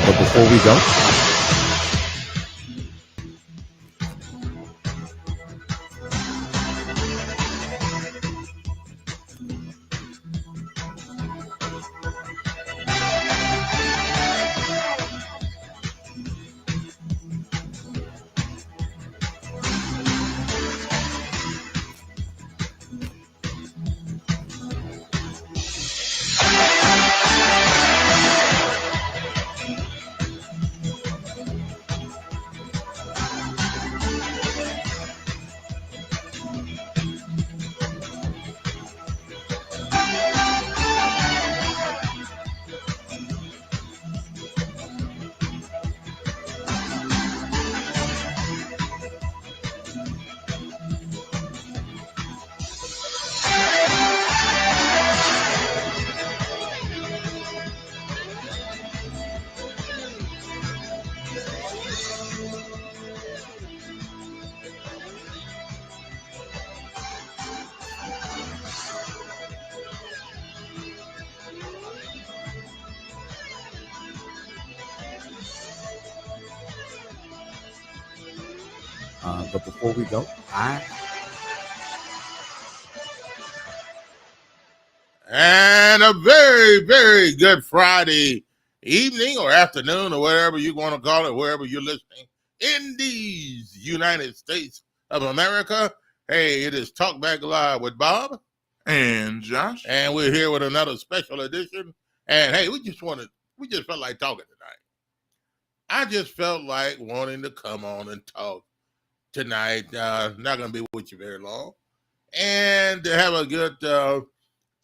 But before we go, And a very, very good Friday evening or afternoon or whatever you want to call it, wherever you're listening in these United States of America. Hey, it is Talk Back Live with Bob. And Josh. And we're here with another special edition. And hey, we just felt like talking tonight. I just felt like wanting to come on and talk tonight. Not going to be with you very long. And to have a good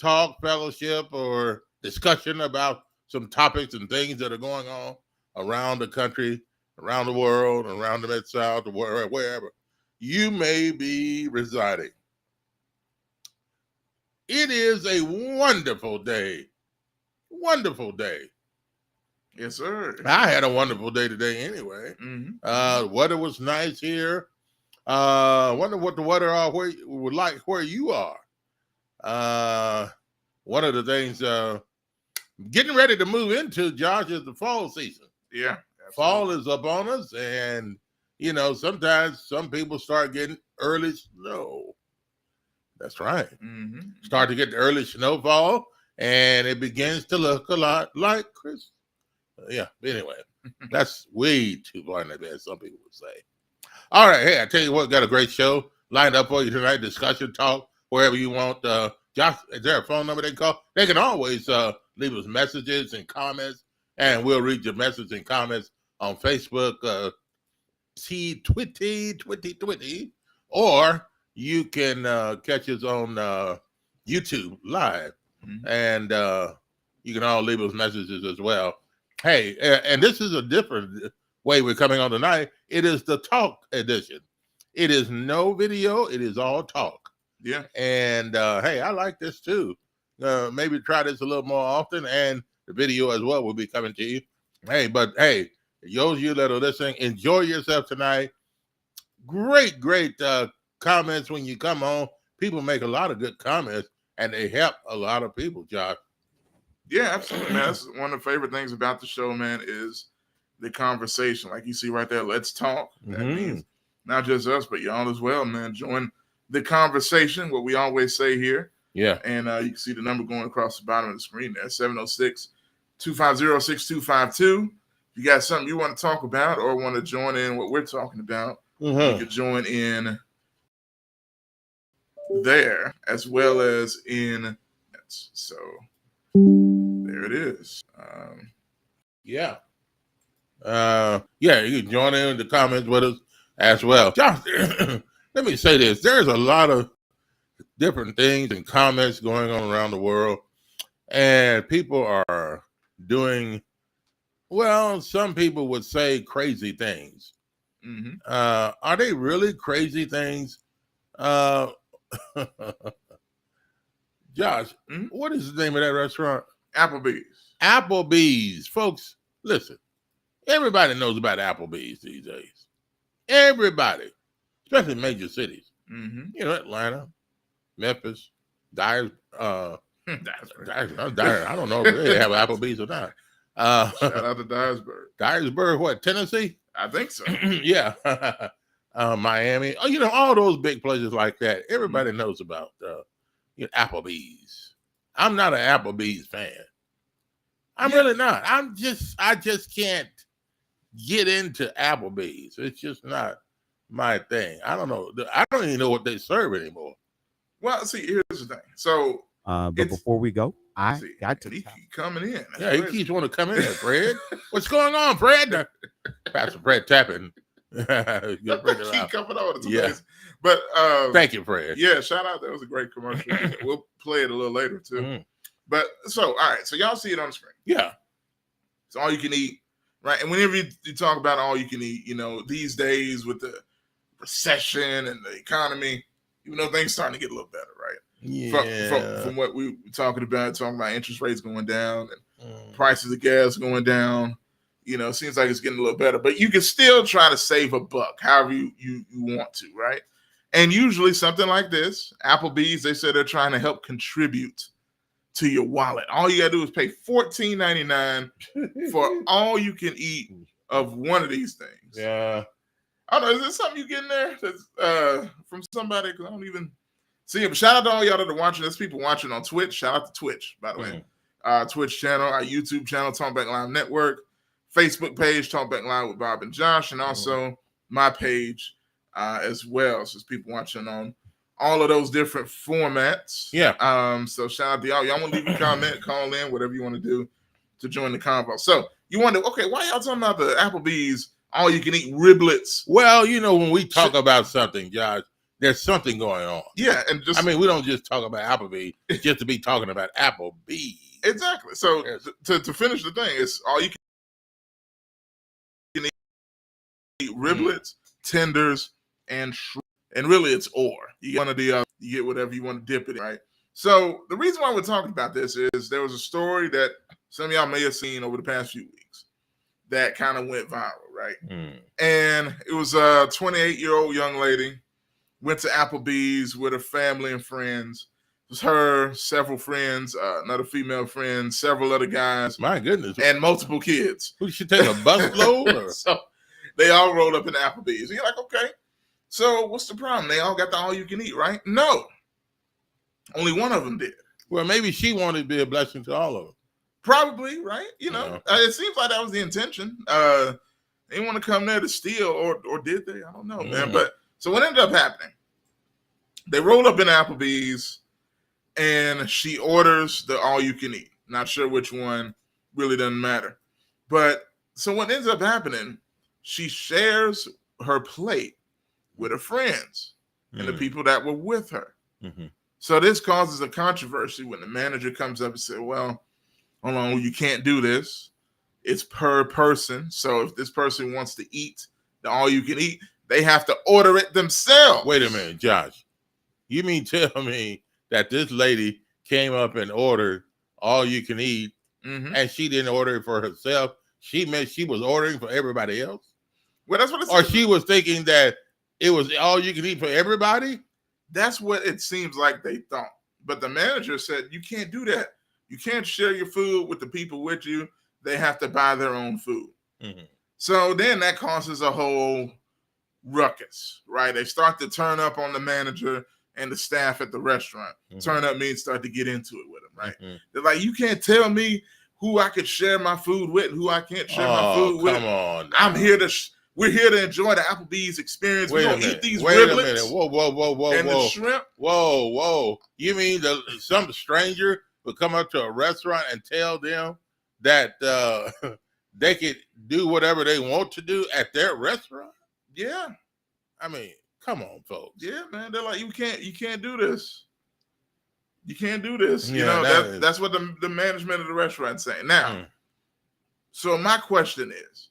talk, fellowship, or discussion about some topics and things that are going on around the country, around the world, around the Mid-South, or wherever you may be residing. It is a wonderful day. Wonderful day. Yes, sir. I had a wonderful day today anyway. Weather was nice here. Wonder what the weather are where you are. One of the things getting ready to move into, Josh, is the fall season. Yeah. Absolutely. Fall is up on us, and sometimes some people start getting early snow. That's right. Start to get the early snowfall, and it begins to look a lot like Christmas. Yeah. Anyway, that's way too far in advance, some people would say. All right. Hey, I tell you what, got a great show lined up for you tonight. Discussion, talk, wherever you want. Josh, is there a phone number they can call? They can always leave us messages and comments, and we'll read your messages and comments on Facebook, T2020, or you can catch us on YouTube Live, and you can all leave us messages as well. Hey, and this is a different way we're coming on tonight. It is the talk edition. It is no video. It is all talk. Yeah. And hey, I like this too. Maybe try this a little more often, and the video as well will be coming to you. Hey, but hey, those of you that are listening, enjoy yourself tonight. Great comments when you come on. People make a lot of good comments, and they help a lot of people, Josh. Yeah, absolutely, man. That's one of the favorite things about the show, man, is the conversation. Like you see right there, let's talk. That means not just us, but y'all as well, man. Join the conversation, what we always say here. Yeah. And you can see the number going across the bottom of the screen there, 706-250-6252. If you got something you want to talk about or want to join in what we're talking about, you can join in there as well as in. So there it is. Yeah, you can join in the comments with us as well. Josh, let me say this. There's a lot of different things and comments going on around the world, and people are doing, well, some people would say crazy things. Are they really crazy things? Josh, what is the name of that restaurant? Applebee's. Folks, listen. Everybody knows about Applebee's these days. Everybody. Especially major cities. Atlanta, Memphis, I don't know if they have Applebee's or not. Shout out to Dyersburg. Dyersburg, what, Tennessee? I think so. Yeah. Miami. All those big places like that. Everybody knows about Applebee's. I'm not an Applebee's fan. I'm really not. I just can't get into Applebee's. It's just not my thing. I don't know. I don't even know what they serve anymore. Well, see, here's the thing. So, but before we go, I got to keep coming in. That's he keeps wanting to come in there, Fred. What's going on, Fred? Pastor Fred tapping. Keep coming on. Yeah. But thank you, Fred. Yeah, shout out. That was a great commercial. We'll play it a little later too. But all right. So y'all see it on the screen. Yeah. It's all you can eat, right? And whenever you talk about all you can eat, these days with the recession and the economy, things starting to get a little better, right? Yeah. From what we were talking about interest rates going down and prices of gas going down. It seems like it's getting a little better, but you can still try to save a buck, however you want to, right? And usually something like this, Applebee's, they said they're trying to help contribute to your wallet. All you got to do is pay $14.99 for all you can eat of one of these things. Yeah. I don't know. Is there something you getting there that's from somebody? Because I don't even see it. But shout out to all y'all that are watching. There's people watching on Twitch. Shout out to Twitch, by the way. Our Twitch channel, our YouTube channel, TalkBackLive Network, Facebook page, TalkBackLive with Bob and Josh, and also my page as well. So there's people watching on all of those different formats. Yeah. So shout out to y'all. Y'all want to leave a comment, call in, whatever you want to do to join the convo. So you wonder, okay, why y'all talking about the Applebee's all you can eat riblets? Well, when we talk about something, Josh, there's something going on. Yeah, and we don't just talk about Applebee's just to be talking about Applebee's. Exactly. So to finish the thing, it's all you can eat riblets, tenders, and shrimp. And really, it's or. You get one of the you get whatever you want to dip it in, right? So the reason why we're talking about this is there was a story that some of y'all may have seen over the past few weeks that kind of went viral, right? And it was a 28-year-old young lady went to Applebee's with her family and friends. It was her, several friends, another female friend, several other guys. My goodness. And multiple kids. Who should take a bus load? So they all rolled up in Applebee's. And you're like, okay. So what's the problem? They all got the all you can eat, right? No. Only one of them did. Well, maybe she wanted to be a blessing to all of them. Probably, right? It seems like that was the intention. They didn't want to come there to steal, or did they? I don't know, man. But so what ended up happening? They rolled up in Applebee's, and she orders the all you can eat. Not sure which one. Really doesn't matter. But so what ends up happening? She shares her plate with her friends and the people that were with her. So this causes a controversy when the manager comes up and says, well, hold on, you can't do this. It's per person. So if this person wants to eat the all you can eat, they have to order it themselves. Wait a minute, Josh. You mean tell me that this lady came up and ordered all you can eat and she didn't order it for herself? She meant she was ordering for everybody else? Well, that's what it Or she was thinking that it was all you can eat for everybody? That's what it seems like they thought. But the manager said, you can't do that. You can't share your food with the people with you. They have to buy their own food. So then that causes a whole ruckus, right? They start to turn up on the manager and the staff at the restaurant. Turn up means start to get into it with them, right? They're like, you can't tell me who I could share my food with and who I can't share my food with. Come on. I'm here to... We're here to enjoy the Applebee's experience. We're going to eat these riblets. Wait a minute. Whoa. And the shrimp. Whoa. You mean some stranger would come up to a restaurant and tell them that they could do whatever they want to do at their restaurant? Yeah. I mean, come on, folks. Yeah, man. They're like, you can't do this. You can't do this. Yeah, that's what the management of the restaurant's saying. Now, so my question is,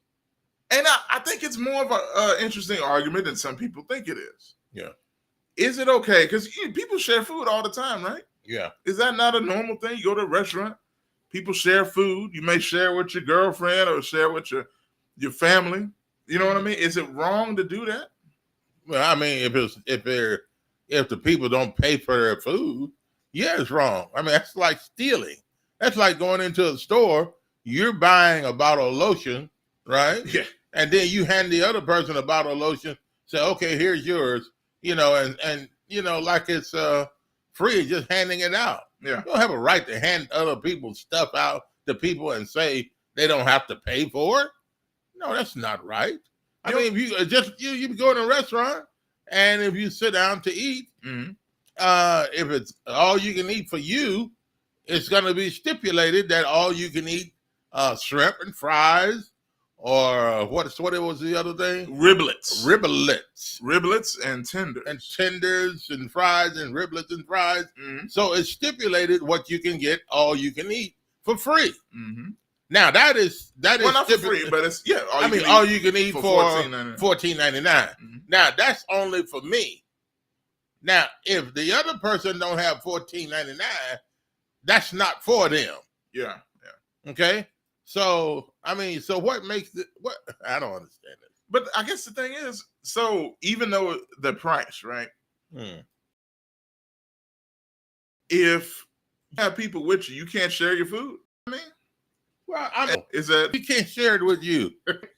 and I think it's more of an interesting argument than some people think it is. Yeah. Is it okay? Because people share food all the time, right? Yeah. Is that not a normal thing? You go to a restaurant, people share food. You may share with your girlfriend or share with your family. You know what I mean? Is it wrong to do that? Well, I mean, if the people don't pay for their food, yeah, it's wrong. I mean, that's like stealing. That's like going into a store. You're buying a bottle of lotion, right? Yeah. And then you hand the other person a bottle of lotion, say, okay, here's yours, and like it's free, just handing it out. Yeah. You don't have a right to hand other people's stuff out to people and say they don't have to pay for it. No, that's not right. I mean, if you go in a restaurant and if you sit down to eat, if it's all you can eat for you, it's going to be stipulated that all you can eat shrimp and fries. Or what was the other thing? Riblets and tenders and fries and riblets and fries. So it's stipulated what you can get, all you can eat for free. Now that is not for free, but it's all you can eat for $14.99. Now that's only for me. Now if the other person don't have $14.99, that's not for them. Yeah. Okay. So, I mean, what makes it, I don't understand it. But I guess the thing is, so even though the price, right? If you have people with you, you can't share your food. I mean, well, you can't share it with you.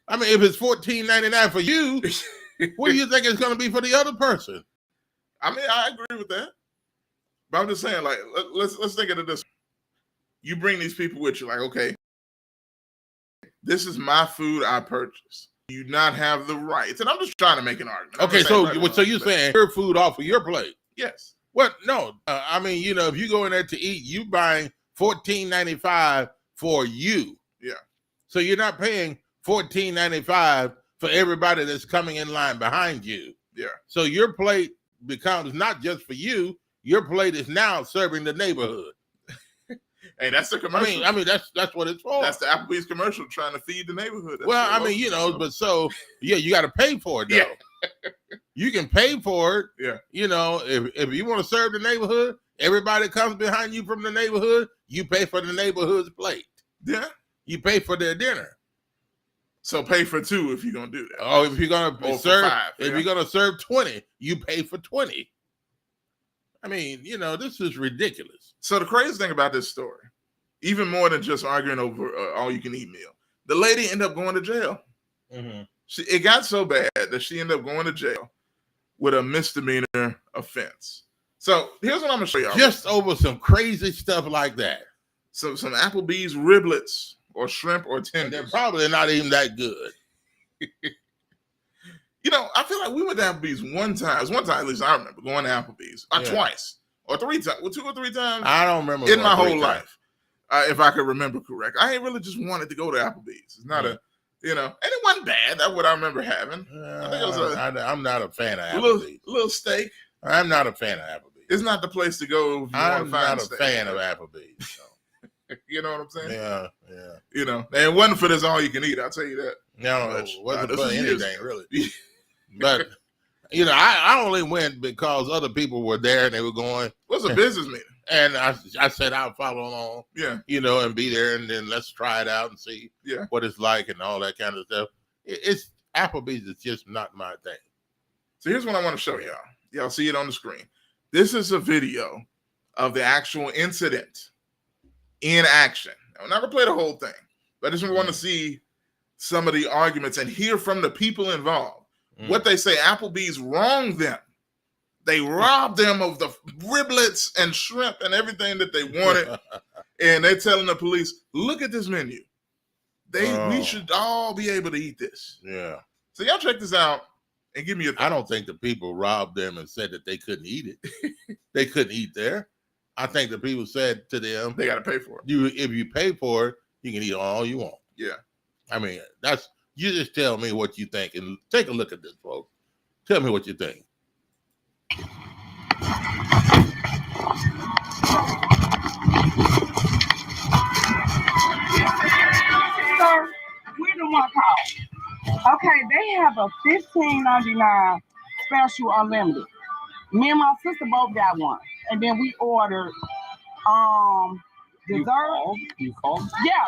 I mean, if it's $14.99 for you, what do you think it's going to be for the other person? I mean, I agree with that. But I'm just saying, like, let's think of it this way. You bring these people with you, like, okay, this is my food I purchased. You not have the rights. And I'm just trying to make an argument. Okay, so you're saying your food off of your plate. Yes. What? No. I mean, if you go in there to eat, you buying $14.95 for you. Yeah. So you're not paying $14.95 for everybody that's coming in line behind you. Yeah. So your plate becomes not just for you. Your plate is now serving the neighborhood. Hey, that's the commercial. I mean, that's what it's for. That's the Applebee's commercial, trying to feed the neighborhood. That's well, I mean, but you got to pay for it though. Yeah. You can pay for it. Yeah. If you want to serve the neighborhood, everybody comes behind you from the neighborhood, you pay for the neighborhood's plate. Yeah. You pay for their dinner. So pay for 2 if you're gonna do that. Oh, if you're gonna serve 5, if you're gonna serve 20, you pay for 20. I mean, this is ridiculous. So the crazy thing about this story, even more than just arguing over all-you-can-eat meal, the lady ended up going to jail. Mm-hmm. It got so bad that she ended up going to jail with a misdemeanor offense. So here's what I'm gonna show y'all. Just over some crazy stuff like that. So some Applebee's riblets or shrimp or tenders. They're probably not even that good. I feel like we went to Applebee's one time at least I remember going to Applebee's twice or 3 times, 2 or 3 times. I don't remember in my whole life, if I could remember correct. I ain't really just wanted to go to Applebee's. It's not and it wasn't bad. That's what I remember having. I think it was I'm not a fan of Applebee's. Little steak. I'm not a fan of Applebee's. It's not the place to go if you I'm want to find not a fan of Applebee's. So. You know what I'm saying? Yeah. And it wasn't for this all you can eat. I'll tell you that. No, it wasn't for anything really. But I only went because other people were there and they were going. What's a business meeting? And I said I'll follow along. Yeah. And be there and then let's try it out and see what it's like and all that kind of stuff. It's Applebee's is just not my thing. So here's what I want to show y'all. Y'all see it on the screen. This is a video of the actual incident in action. I'm not gonna play the whole thing, but I just want to see some of the arguments and hear from the people involved. What they say. Applebee's wronged them. They robbed them of the riblets and shrimp and everything that they wanted. And they're telling the police, look at this menu. We should all be able to eat this. Yeah. So y'all check this out and give me your thoughts. I don't think the people robbed them and said that they couldn't eat it. They couldn't eat there. I think the people said to them, they got to pay for it. If you pay for it, you can eat all you want. Yeah. I mean, you just tell me what you think and take a look at this, folks. Tell me what you think. Sir, we're the one call. Okay, they have a $15.99 special unlimited. Me and my sister both got one. And then we ordered dessert. You called? Yeah.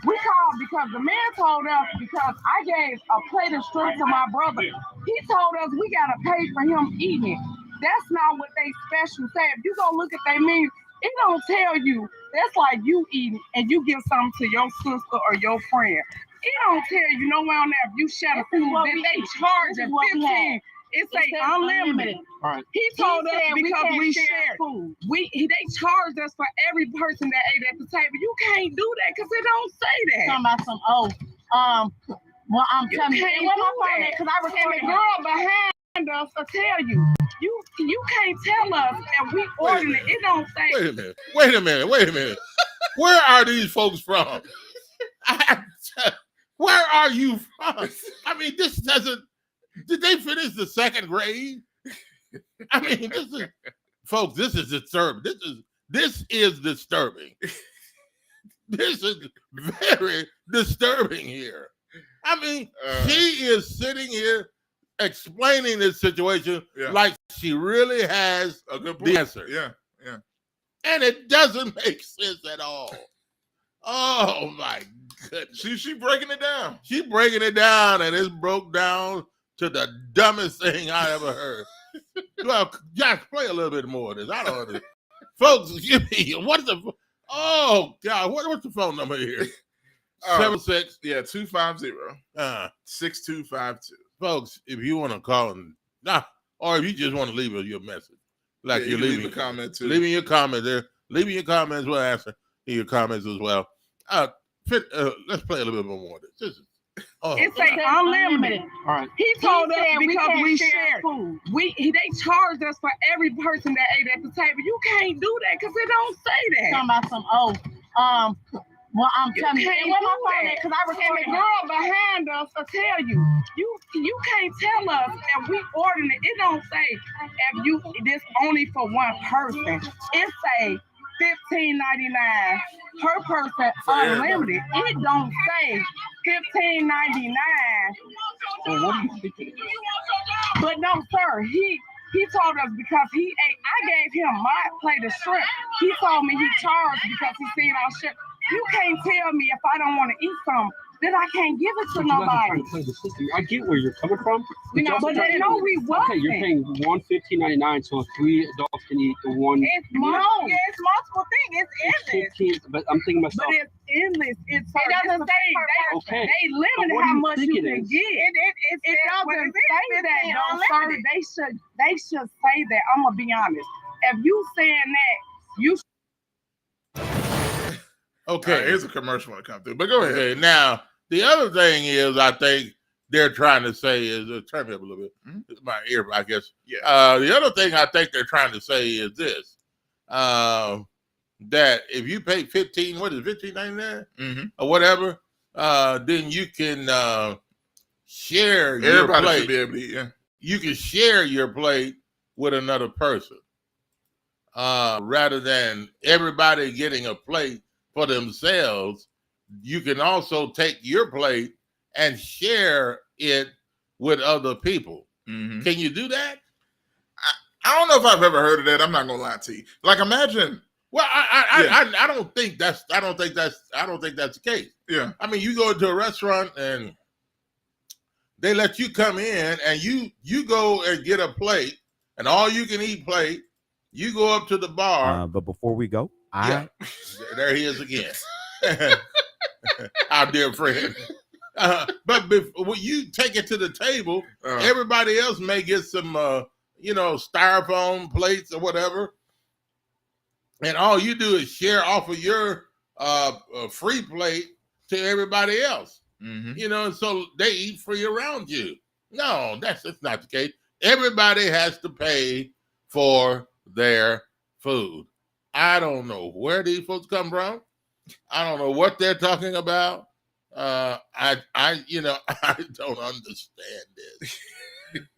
We called because the man told us, because I gave a plate of shrimp to my brother. He told us we gotta pay for him eating it. That's not what they special say. If you go look at their menu, it don't tell you. That's like you eating and you give something to your sister or your friend. It don't tell you nowhere on there if you share the food. Then they charge us $15. It say unlimited. All right. He told us because we shared food. They charged us for every person that ate at the table. You can't do that because it don't say that. Talking about some well, I'm telling you, where my phone at? Because I recorded. And the girl behind us will tell you. You can't tell us that we ordered it. It don't say. Wait a minute. Where are these folks from? Where are you from? I mean, this doesn't. Did they finish the 2nd grade? I mean, folks, this is disturbing. This is disturbing. This is very disturbing here. I mean, she is sitting here explaining this situation like she really has a good the answer. Yeah. And it doesn't make sense at all. Oh my goodness. She breaking it down. She breaking it down, and it's broke down to the dumbest thing I ever heard. Well, Josh, play a little bit more of this. I don't know. Folks, give me what's the what's the phone number here? 76 250 6252. Folks, if you want to call or if you just want to leave your message, like you're leaving a comment too. Leaving your comment there. Leaving your comments, we'll answer your comments as well. Let's play a little bit more of this. Oh. It say unlimited. All right. He told us because we share shared food. They charged us for every person that ate at the table. You can't do that because it don't say that. Talking about some well, I'm telling you, where my phone at? Because I recorded. And the girl behind us will tell you. You can't tell us if we ordering it. It don't say if this only for one person. It say $15.99 per person unlimited. It don't say $15.99. Well, what do you think? But no, sir, he told us because he ate. I gave him my plate of shrimp. He told me he charged because he seen our shrimp. You can't tell me if I don't want to eat something, then I can't give it to nobody. Play the system. I get where you're coming from. But no, we wasn't. Okay, you're paying $15.99, so 3 adults can eat the one. It's multiple things. It's endless. 15, but I'm thinking myself. But it's endless. It doesn't say. Okay. They limit how much you can get. It doesn't say that, though, sir. They should say that. I'm gonna be honest. If you saying that, you. Okay, here's a commercial when it comes through. But go ahead. Okay, now the other thing is, I think they're trying to say is, turn me up a little bit. It's my ear, I guess. Yeah. The other thing I think they're trying to say is this: that if you pay $15.99 or whatever, then you can share your plate. Everybody should be able to eat. Yeah. You can share your plate with another person, rather than everybody getting a plate for themselves. You can also take your plate and share it with other people. Can you do that? I don't know if I've ever heard of that. I'm not gonna lie to you. Like, imagine. Well, I don't think that's the case. Yeah. I mean, you go to a restaurant and they let you come in and you go and get a plate, and all you can eat plate. You go up to the bar. But before we go, there he is again. Our dear friend. But when you take it to the table, everybody else may get some, styrofoam plates or whatever. And all you do is share off of your free plate to everybody else. And so they eat free around you. No, that's not the case. Everybody has to pay for their food. I don't know where these folks come from. I don't know what they're talking about. I don't understand this.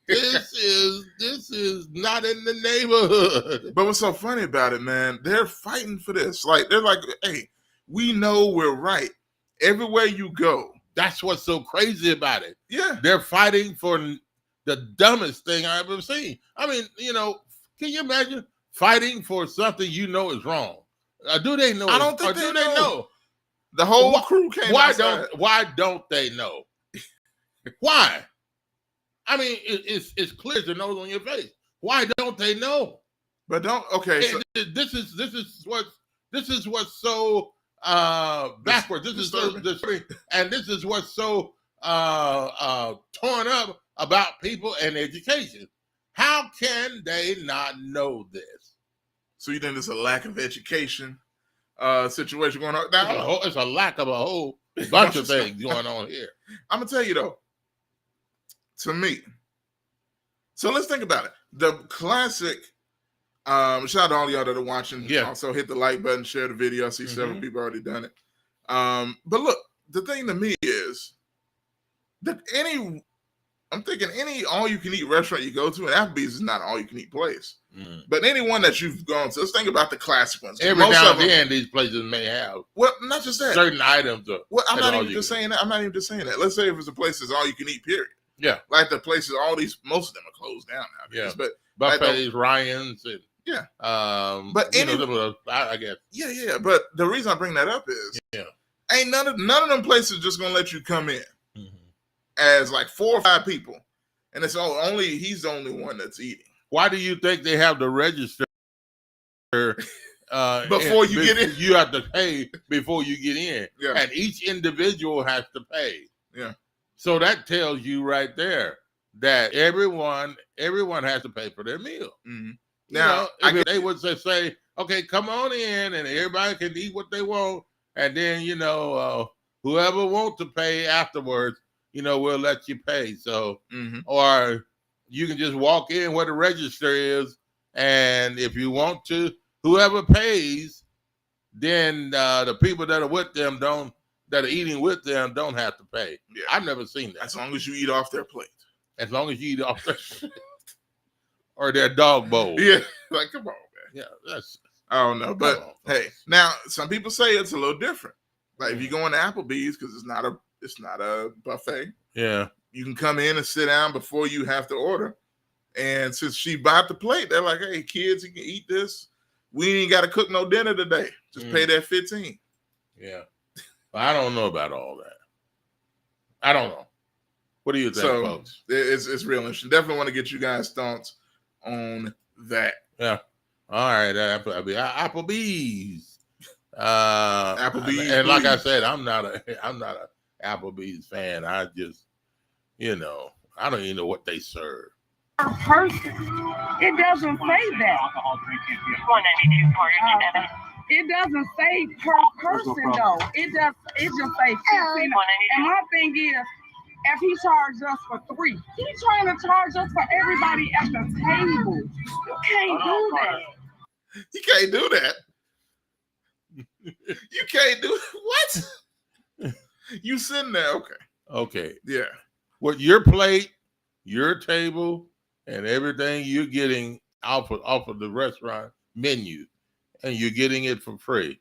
This is not in the neighborhood. But what's so funny about it, man? They're fighting for this. Like, they're like, hey, we know we're right. Everywhere you go. That's what's so crazy about it. Yeah. They're fighting for the dumbest thing I've ever seen. I mean, can you imagine fighting for something you know is wrong? Do they know? I don't think they know. The whole crew came outside. Why don't they know? Why? I mean, it's clear as the nose on your face. Why don't they know? But so, this is what's so backwards. This is so and this is what's so torn up about people and education. How can they not know this? So you think there's a lack of education situation going on now? It's a lack of a whole bunch of things going on here. I'm gonna tell you though. To me, so let's think about it. The classic. Shout out to all y'all that are watching. Yeah. Also hit the like button, share the video. I see several people already done it. But look, the thing to me is that I'm thinking any all-you-can-eat restaurant you go to, and Applebee's is not an all-you-can-eat place. But anyone that you've gone to, let's think about the classic ones. Every now and then, these places may have not just that. Certain items. I'm not even just saying that. Let's say if it's a place that's all-you-can-eat, period. Yeah. Like the places, most of them are closed down nowadays. Yeah. But buffets, Ryan's, and but I guess. Yeah. But the reason I bring that up is, ain't none of them places just gonna let you come in as like 4 or 5 people, and it's he's the only one that's eating. Why do you think they have to register before you get in? You have to pay before you get in, and each individual has to pay. Yeah. So that tells you right there that everyone has to pay for their meal. Now, they would say, okay, come on in, and everybody can eat what they want, and then whoever wants to pay afterwards, we'll let you pay. So, or you can just walk in where the register is, and if you want to, whoever pays, then the people that are with them that are eating with them don't have to pay. Yeah. I've never seen that. As long as you eat off their plate. As long as you eat off their or their dog bowl. Yeah, like come on, man. Yeah, I don't know, but hey, now some people say it's a little different. Like if you go into Applebee's, because it's not a buffet. Yeah, you can come in and sit down before you have to order. And since she bought the plate, they're like, "Hey, kids, you can eat this. We ain't got to cook no dinner today. Just pay that $15." Yeah, I don't know about all that. I don't know. What do you think, folks? It's real interesting. Definitely want to get you guys' thoughts on that. Yeah. All right. Applebee's. Applebee's. And like I said, I'm not a Applebee's fan. I just, I don't even know what they serve. Per person. It doesn't say that. 192. It doesn't say per person though. It just say 15. And my thing is, if he charged us for 3, he's trying to charge us for everybody at the table. You can't do that. You can't do that. You can't do what? You sitting there, okay. Yeah. With your plate, your table, and everything you're getting off of the restaurant menu, and you're getting it for free.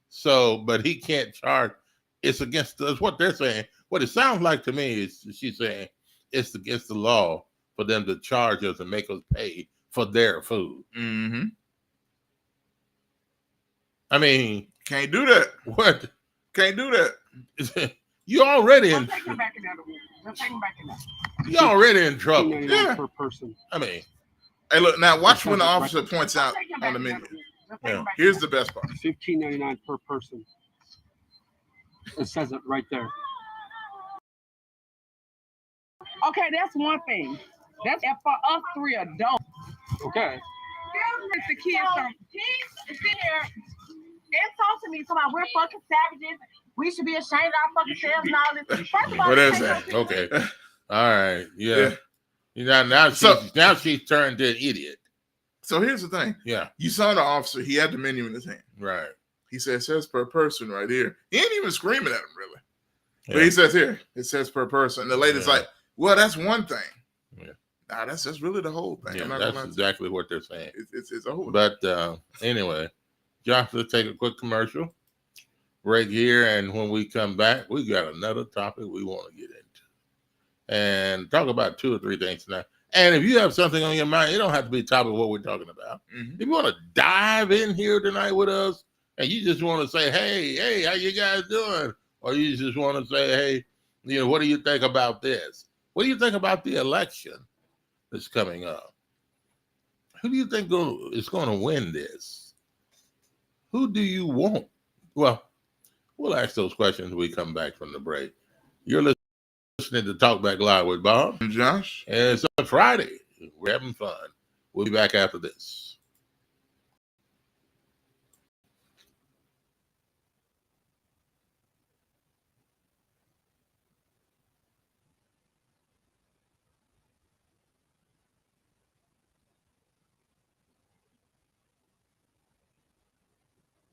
So, but he can't charge. It's against us. What they're saying. What it sounds like to me is she's saying it's against the law for them to charge us and make us pay for their food. Mm-hmm. I mean, can't do that. What? Can't do that. You already in. Take him back in that room. Just take him back in there. You already in trouble. Yeah. Per person. I mean, hey, look now. Watch when the officer points out on the menu. Yeah. Here's the best part. $15.99 per person. It says it right there. Okay, that's one thing. That's for us 3 adults. Okay. The kids don't. He's sitting here and talk to me about we're fucking savages. We should be ashamed of our fucking selves and all this. First of all, What is that? Okay. All right. Yeah. Now she's turned to an idiot. So here's the thing. Yeah. You saw the officer. He had the menu in his hand. Right. He said, it says per person right here. He ain't even screaming at him, really. Yeah. But he says here, it says per person. And the lady's like, well, that's one thing. Yeah. Nah, that's really the whole thing. Yeah, that's exactly what they're saying. It's a whole thing. But anyway, Josh, let's take a quick commercial right here. And when we come back, we got another topic we want to get into and talk about 2 or 3 things tonight. And if you have something on your mind, it don't have to be top of what we're talking about. Mm-hmm. If you want to dive in here tonight with us and you just want to say, hey, how you guys doing? Or you just want to say, hey, what do you think about this? What do you think about the election that's coming up? Who do you think is going to win this? Who do you want? Well, we'll ask those questions when we come back from the break. You're listening to Talk Back Live with Bob and Josh. And it's on Friday. We're having fun. We'll be back after this.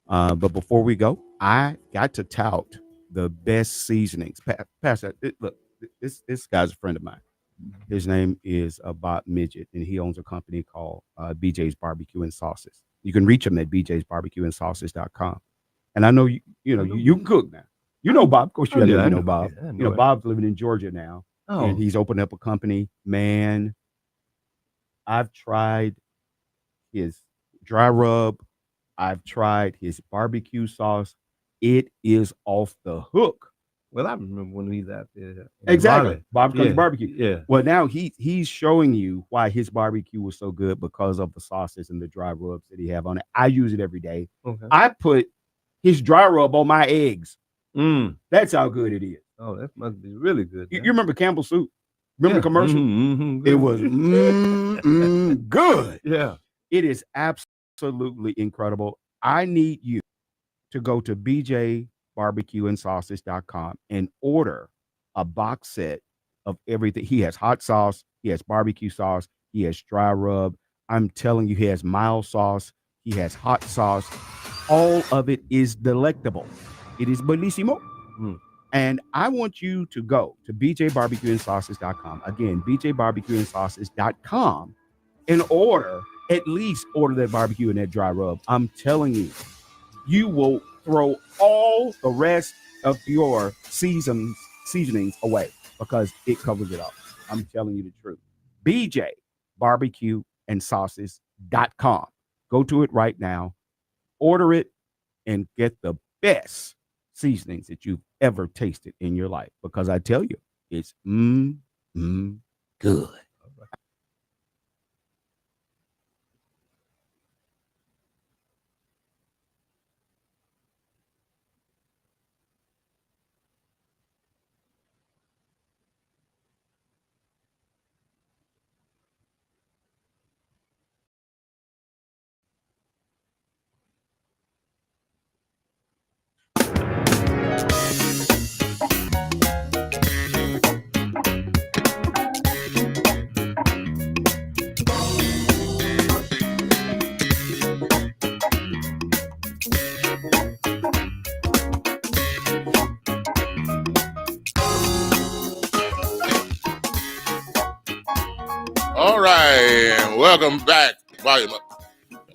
But before we go, I got to tout the best seasonings. Pastor, look, this guy's a friend of mine. His name is Bob Midget, and he owns a company called BJ's Barbecue and Sauces. You can reach him at bjsbarbecueandsauces.com. And I know you can cook now. You know Bob, of course you know Bob. Yeah, Bob's living in Georgia now, and he's opened up a company. Man, I've tried his dry rub. I've tried his barbecue sauce. It is off the hook. Well, I remember when he's out there. Exactly. Bob's Country Barbecue. Yeah. Well, now he's showing you why his barbecue was so good because of the sauces and the dry rubs that he have on it. I use it every day. Okay. I put his dry rub on my eggs. That's how good it is. Oh, that must be really good. You remember Campbell's soup? Remember the commercial? It was good. Yeah. It is absolutely incredible. I need you to go to bjbarbecueandsauces.com and order a box set of everything. He has hot sauce, he has barbecue sauce, he has dry rub. I'm telling you, he has mild sauce, he has hot sauce. All of it is delectable. It is bellissimo. And I want you to go to bjbarbecueandsauces.com. Again, bjbarbecueandsauces.com and at least order that barbecue and that dry rub. I'm telling you, you will throw all the rest of your seasonings away because it covers it all. I'm telling you the truth. bjbarbecueandsauces.com. Go to it right now, order it, and get the best seasonings that you've ever tasted in your life, because I tell you, it's good. All right, welcome back. Volume up.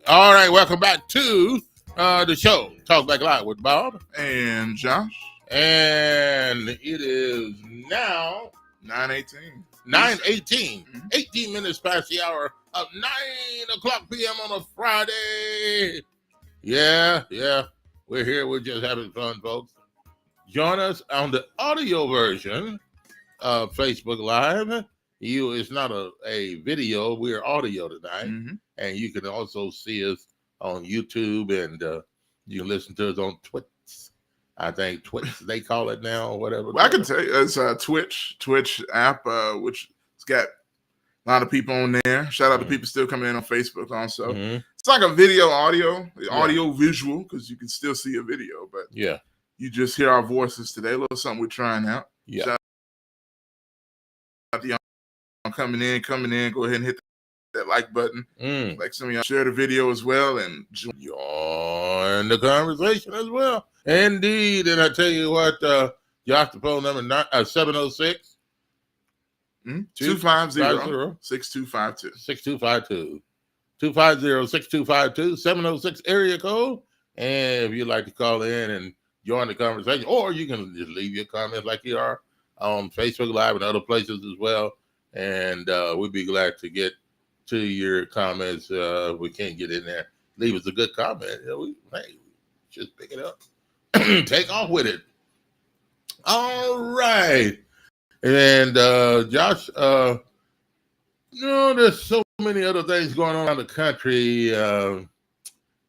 All right, welcome back to the show, Talk Back Live with Bob and Josh. And it is now 9:18. 9:18. 18 minutes past the hour of 9:00 p.m. on a Friday. Yeah. We're here. We're just having fun, folks. Join us on the audio version of Facebook Live. It's not a video. We're audio tonight. And you can also see us on YouTube, and you can listen to us on Twitch. I think Twitch, they call it now, or whatever. Well, I can tell you, it's a Twitch app, which it's got a lot of people on there. Shout out to people still coming in on Facebook also. It's like a audio visual, because you can still see a video, but you just hear our voices today. A little something we're trying out. Shout out to y'all coming in. Go ahead and hit that like button. Like some of y'all, share the video as well and join the conversation as well. Indeed. And I tell you what, Josh, the phone number 706 250 6252 6252 250-6252 706 area code. And if you'd like to call in and join the conversation, or you can just leave your comments like you are on Facebook Live and other places as well. And we'd be glad to get to your comments. We can't get in there. Leave us a good comment. Just pick it up. Take off with it. All right. And Josh, there's so many other things going on in the country. A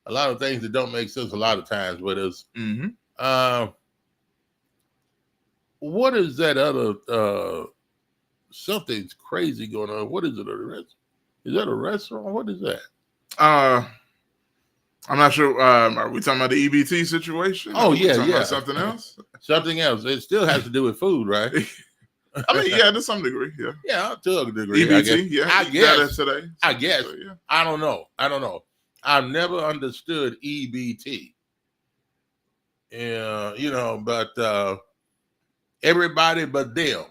lot of things that don't make sense a lot of times with us. What is that other something's crazy going on? What is it? Is that a restaurant? What is that? I'm not sure. Are we talking about the EBT situation? Oh, yeah. About something else? Something else. It still has to do with food, right? I mean, yeah, to some degree, yeah. Yeah, to a degree. EBT, I guess. Today. I guess. So, yeah. I don't know. I've never understood EBT. Yeah, but everybody but them.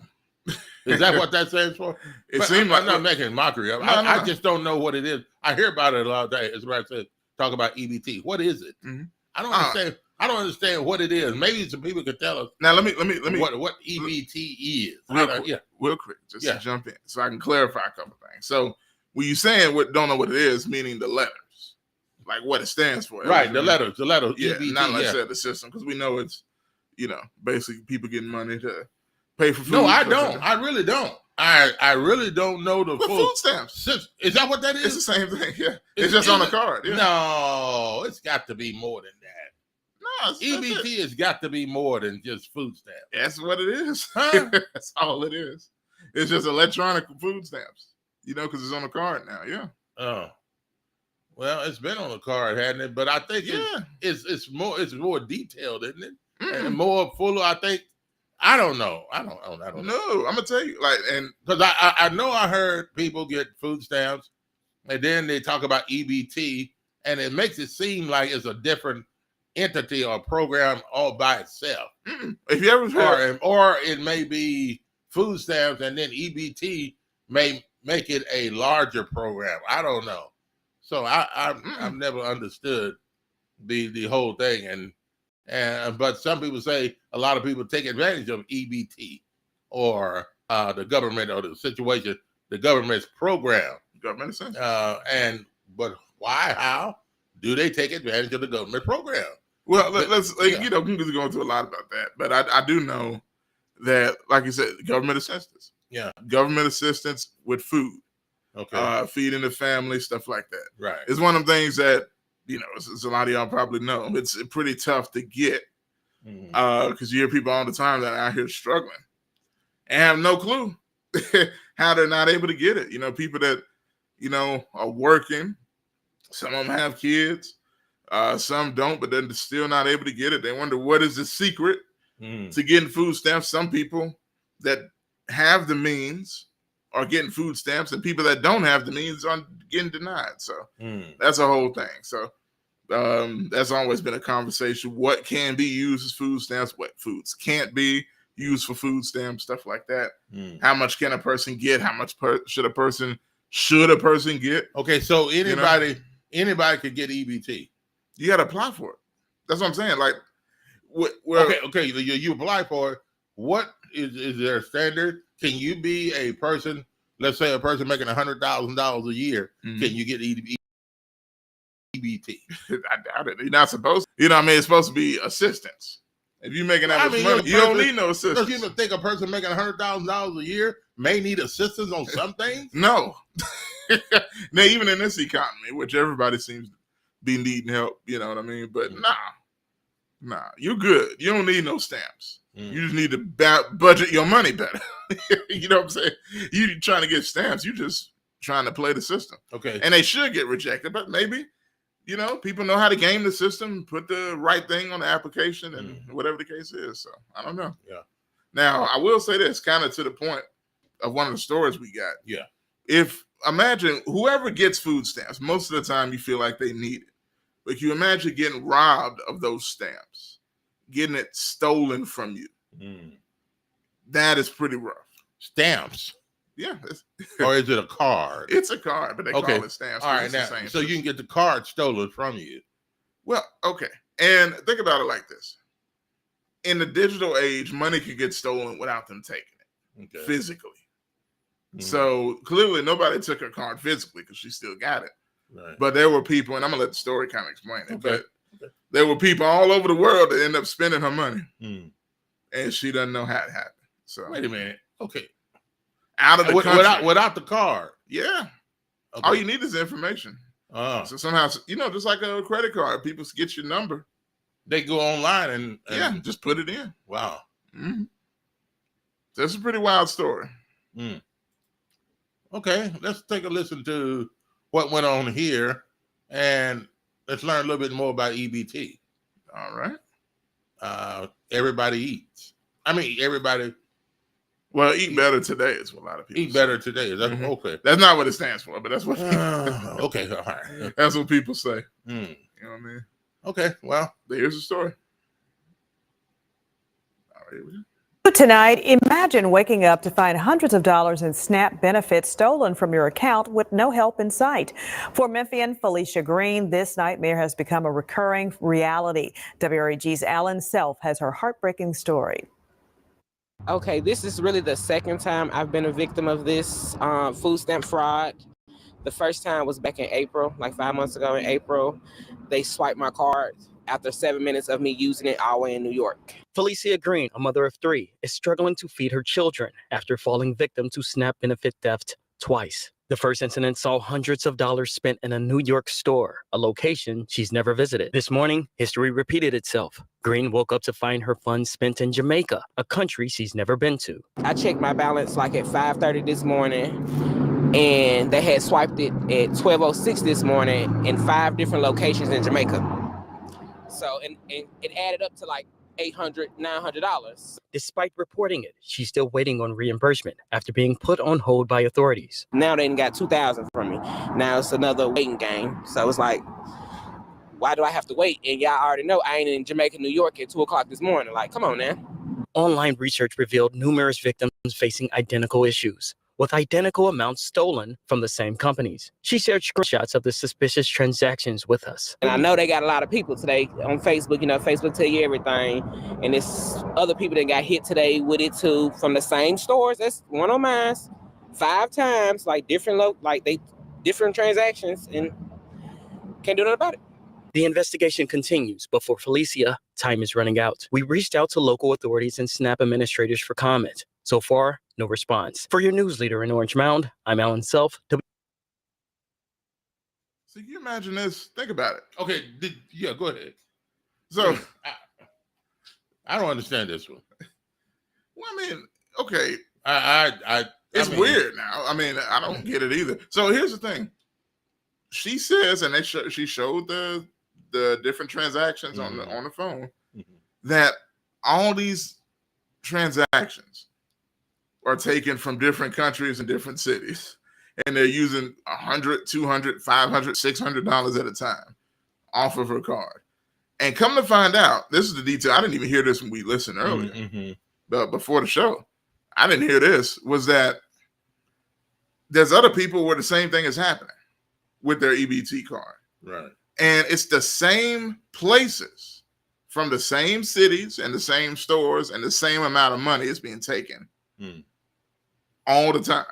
Is that what that stands for? I'm not making mockery of it. I just don't know what it is. I hear about it a lot of days. As I said, talk about EBT. What is it? I don't understand. I don't understand what it is. Maybe some people could tell us. Now let me what EBT is. Real quick, just to jump in, so I can clarify a couple things. So when you saying don't know what it is, meaning the letters, like what it stands for, right? The letters. Yeah, EBT, not like the system, because we know it's basically people getting money to pay for food. No, I don't. I really don't. I really don't know the food stamps. Is that what that is? It's the same thing. Yeah, it's just on the card. Yeah. No, it's got to be more than that. No, EBT has got to be more than just food stamps. That's what it is. Huh? That's all it is. It's just electronic food stamps. Because it's on the card now. Yeah. Oh, well, it's been on the card, hadn't it? But I think it's more detailed, isn't it? And more fuller. I think I don't know. I don't know. No, I'm gonna tell you, like, and because I know I heard people get food stamps, and then they talk about EBT, and it makes it seem like it's a different entity or program all by itself. If you ever heard, or it may be food stamps, and then EBT may make it a larger program. I don't know. So I've never understood the whole thing, and but some people say a lot of people take advantage of EBT or the government or the situation, the government's program. Government assistance. But why? How do they take advantage of the government program? Well, let's you know, we can go into a lot about that, but I do know that, like you said, government assistance. Yeah, government assistance with food. Okay, feeding the family, stuff like that. Right. It's one of them things that, you know, as a lot of y'all probably know, it's pretty tough to get because you hear people all the time that are out here struggling and have no clue how they're not able to get it. You know, people that, you know, are working, some of them have kids, some don't, but then they're still not able to get it. They wonder what is the secret to getting food stamps. Some people that have the means are getting food stamps, and people that don't have the means are getting denied. So that's a whole thing. So that's always been a conversation. What can be used as food stamps? What foods can't be used for food stamps? Stuff like that. How much can a person get? How much should a person get? Okay, so anybody could get EBT. You got to apply for it. That's what I'm saying. Like, okay, you apply for it. What is there a standard? Can you be a person, let's say a person making $100,000 a year, can you get EBT? I doubt it. You're not supposed to. You know what I mean? It's supposed to be assistance. If you're making that much money, you don't need no assistance. Don't you even think a person making $100,000 a year may need assistance on some things? No. Now, even in this economy, which everybody seems to be needing help, you know what I mean? But nah, you're good. You don't need no stamps. You just need to budget your money better. You know what I'm saying? You trying to get stamps, you just trying to play the system. Okay. And they should get rejected, but maybe, you know, people know how to game the system, put the right thing on the application and whatever the case is. So I don't know. Yeah. Now, I will say this, kind of to the point of one of the stories we got. Yeah. Imagine whoever gets food stamps, most of the time you feel like they need it. But you imagine getting robbed of those stamps, getting it stolen from you. That is pretty rough. Stamps. Yeah. Or is it a card? It's a card, but they call it stamps. All right, now, so you can get the card stolen from you. Well, okay. And think about it like this. In the digital age, money could get stolen without them taking it physically. So clearly nobody took her card physically because she still got it. Right. But there were people, and I'm going to let the story kind of explain it, but there were people all over the world that end up spending her money. And she doesn't know how it happened. So wait a minute. Okay. Out of the country. Without the card. Yeah. Okay. All you need is information. So somehow, you know, just like a credit card, people get your number. They go online and just put it in. Wow. So it's a pretty wild story. Okay, let's take a listen to what went on here, and let's learn a little bit more about EBT. All right. Everybody eats. I mean, everybody. Well, eat better today is what a lot of people eat better today. Is that okay? That's not what it stands for, but that's what. Okay, all right. That's what people say. You know what I mean? Okay, well, here's the story. All right, here we go. Tonight, imagine waking up to find hundreds of dollars in SNAP benefits stolen from your account with no help in sight. For Memphian Felicia Green, this nightmare has become a recurring reality. WREG's Alan Self has her heartbreaking story. Okay, this is really the second time I've been a victim of this food stamp fraud. The first time was back in April, like 5 months ago in April. They swiped my card after 7 minutes of me using it all the way in New York. Felicia Green, a mother of 3, is struggling to feed her children after falling victim to SNAP benefit theft twice. The first incident saw hundreds of dollars spent in a New York store, a location she's never visited. This morning, history repeated itself. Green woke up to find her funds spent in Jamaica, a country she's never been to. I checked my balance like at 5:30 this morning, and they had swiped it at 12:06 this morning in 5 different locations in Jamaica. So, and it added up to like $800, $900. Despite reporting it, she's still waiting on reimbursement after being put on hold by authorities. Now they got $2,000 from me. Now it's another waiting game. So it's like, why do I have to wait? And y'all already know I ain't in Jamaica, New York at 2 o'clock this morning. Like, come on now. Online research revealed numerous victims facing identical issues, with identical amounts stolen from the same companies. She shared screenshots of the suspicious transactions with us. And I know they got a lot of people today on Facebook. You know, Facebook tell you everything. And it's other people that got hit today with it too from the same stores. That's one on mine 5 times, like different different transactions, and can't do nothing about it. The investigation continues, but for Felicia, time is running out. We reached out to local authorities and SNAP administrators for comment. So far, no response. For your news leader in Orange Mound, I'm Alan Self. So can you imagine this? Think about it. Okay, go ahead. So I don't understand this one. Well, I mean, okay. It's weird now. I mean, I don't get it either. So here's the thing. She says, and she showed the different transactions on the phone, that all these transactions are taken from different countries and different cities, and they're using $100, $200, $500, $600 at a time off of her card. And come to find out, this is the detail. I didn't even hear this when we listened earlier, but before the show, I didn't hear this. Was that there's other people where the same thing is happening with their EBT card, right? And it's the same places from the same cities and the same stores, and the same amount of money is being taken all the time.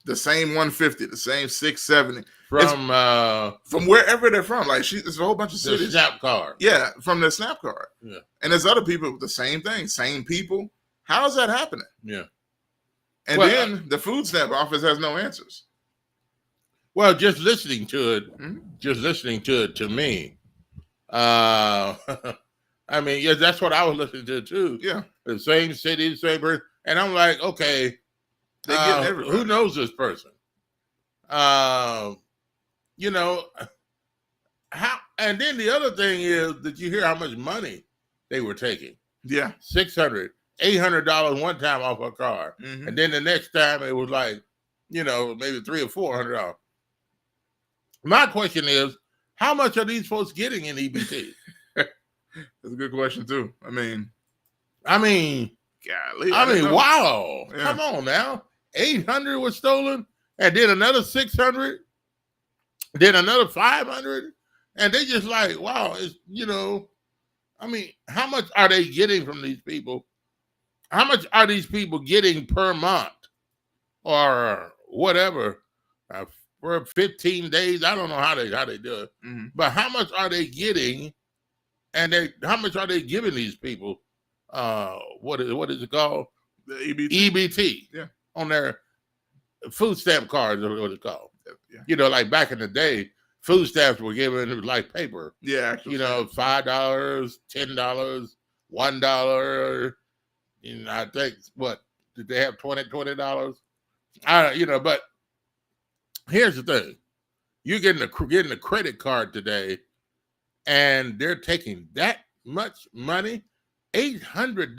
The same 150, the same 670 from wherever they're from. Like there's a whole bunch of cities. The SNAP card, yeah, from their SNAP card. Yeah, and there's other people with the same thing, same people. How is that happening? Yeah, and then the food stamp office has no answers. Well, just listening to it, to me, I mean, yeah, that's what I was listening to too. Yeah, the same city, same person, and I'm like, okay, who knows this person? You know, how? And then the other thing is, did you hear how much money they were taking? Yeah, $600, $800 one time off her card, and then the next time it was like, maybe $300 or $400. My question is, how much are these folks getting in EBT? That's a good question too. I mean, golly, wow! Yeah. Come on now, 800 was stolen, and then another 600, then another 500, and they just like, wow, it's how much are they getting from these people? How much are these people getting per month, or whatever? For 15 days, I don't know how they do it, but how much are they getting, and how much are they giving these people? What is it called? The EBT. EBT. Yeah. On their food stamp cards, or what it's called. Yeah. Like back in the day, food stamps were given like paper. Yeah. $5, $10, $1. I think did they have $20? But here's the thing: you're getting a credit card today, and they're taking that much money, $800,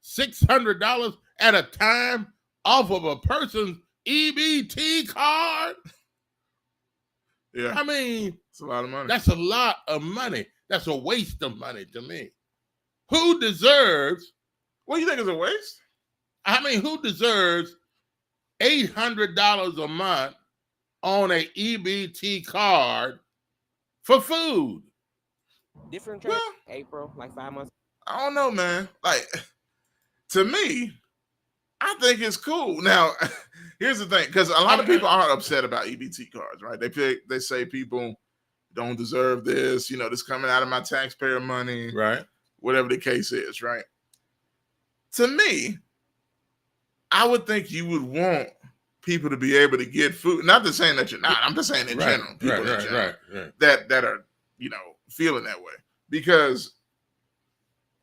$600 at a time off of a person's EBT card. Yeah, I mean, it's a lot of money. That's a lot of money. That's a waste of money to me. Who deserves? What do you think is a waste? I mean, who deserves $800 a month on a EBT card for food? Different April, like 5 months. I don't know, man. Like, to me, I think it's cool. Now, here's the thing, because a lot of people are upset about EBT cards, right? They say people don't deserve this, this coming out of my taxpayer money, right? Whatever the case is, right? To me, I would think you would want people to be able to get food. Not to saying that you're not. I'm just saying in general, people in general that are feeling that way, because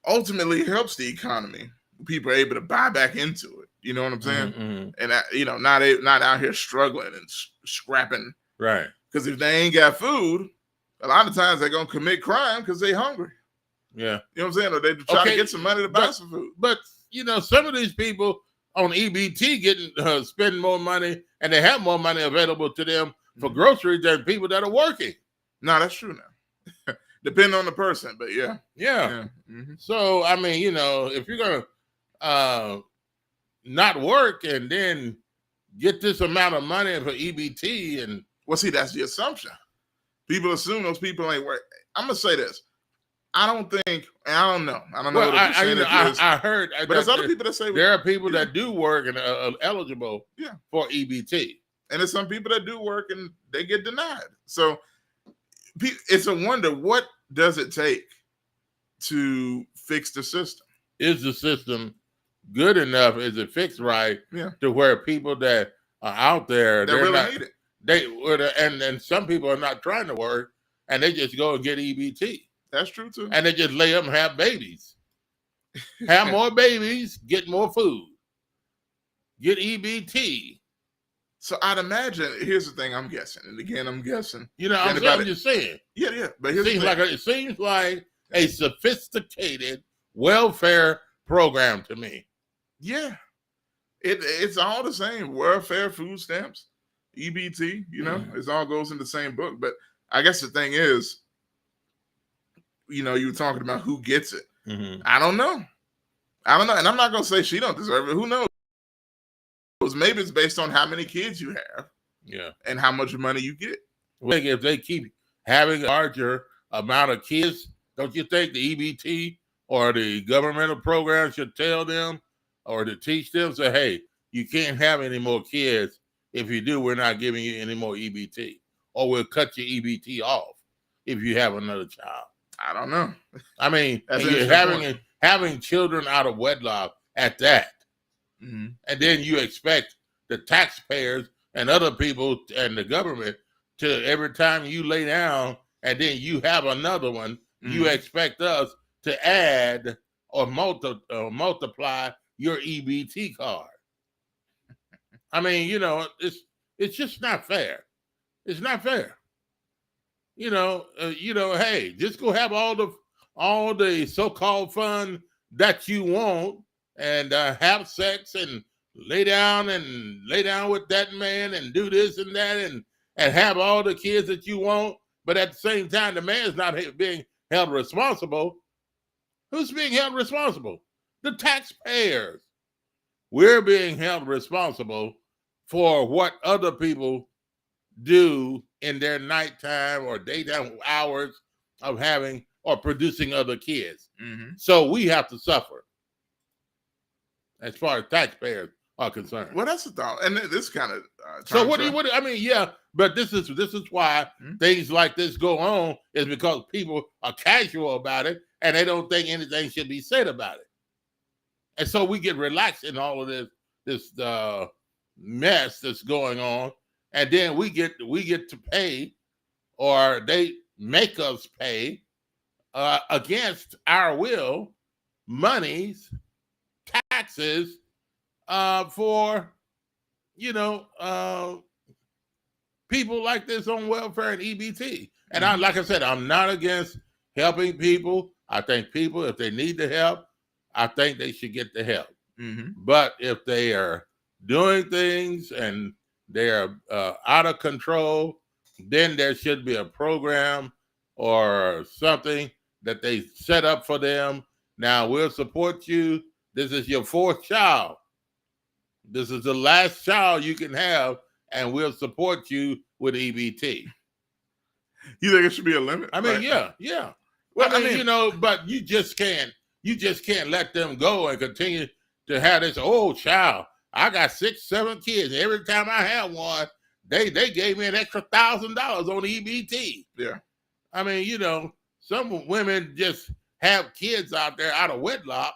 ultimately it helps the economy. People are able to buy back into it. You know what I'm saying? And not out here struggling and scrapping. Right. Because if they ain't got food, a lot of times they're gonna commit crime because they're hungry. Yeah. You know what I'm saying? Or they try to get some money to buy some food. But, you know, some of these people on EBT getting spending more money, and they have more money available to them for groceries than people that are working. No, that's true now. Depending on the person, but yeah. Yeah. So, I mean, you know, if you're going to not work and then get this amount of money for EBT and... Well, see, that's the assumption. People assume those people ain't work. I'm going to say this. I don't think, and I don't know. I don't know well, what the percentage is. I heard, but there's other people that say there are people that do work and are eligible for EBT, and there's some people that do work and they get denied. So it's a wonder, what does it take to fix the system? Is the system good enough? Is it fixed right to where people that are out there that really need it? They would, and some people are not trying to work and they just go and get EBT. That's true too. And they just lay up and have babies. Have more babies, get more food. Get EBT. So I'd imagine, here's the thing I'm guessing. And again, I'm guessing. You know, I'm just saying. Yeah. But it seems like a sophisticated welfare program to me. Yeah. It's all the same. Welfare, food stamps, EBT, you know, it all goes in the same book. But I guess the thing is, you know, you were talking about who gets it. I don't know. And I'm not going to say she don't deserve it. Who knows? Maybe it's based on how many kids you have. Yeah. And how much money you get. Well, if they keep having a larger amount of kids, don't you think the EBT or the governmental program should tell them or to teach them, say, hey, you can't have any more kids. If you do, we're not giving you any more EBT. Or we'll cut your EBT off if you have another child. I don't know. I mean, having children out of wedlock at that, and then you expect the taxpayers and other people and the government to, every time you lay down and then you have another one, you expect us to add or multiply your EBT card. I mean, you know, it's just not fair. It's not fair. You know, hey, just go have all the so-called fun that you want and have sex and lay down with that man and do this and that and have all the kids that you want. But at the same time, the man's not being held responsible. Who's being held responsible? The taxpayers. We're being held responsible for what other people do in their nighttime or daytime hours of having or producing other kids. So we have to suffer as far as taxpayers are concerned. Well, that's the thought. And this kind of so what I mean, yeah, but this is why things like this go on, is because people are casual about it and they don't think anything should be said about it. And so we get relaxed in all of this mess that's going on. And then we get to pay, or they make us pay against our will, monies, taxes for, you know, people like this on welfare and EBT. And like I said, I'm not against helping people. I think people, if they need the help, I think they should get the help. But if they are doing things and they are out of control, then there should be a program or something that they set up for them. Now, we'll support you. This is your fourth child. This is the last child you can have, and we'll support you with EBT. You think it should be a limit? I mean, yeah. Well, I mean, you know, but you just can't let them go and continue to have this old child. I got 6, 7 kids. Every time I have one, they gave me an extra $1,000 on EBT. Yeah. I mean, you know, some women just have kids out there out of wedlock,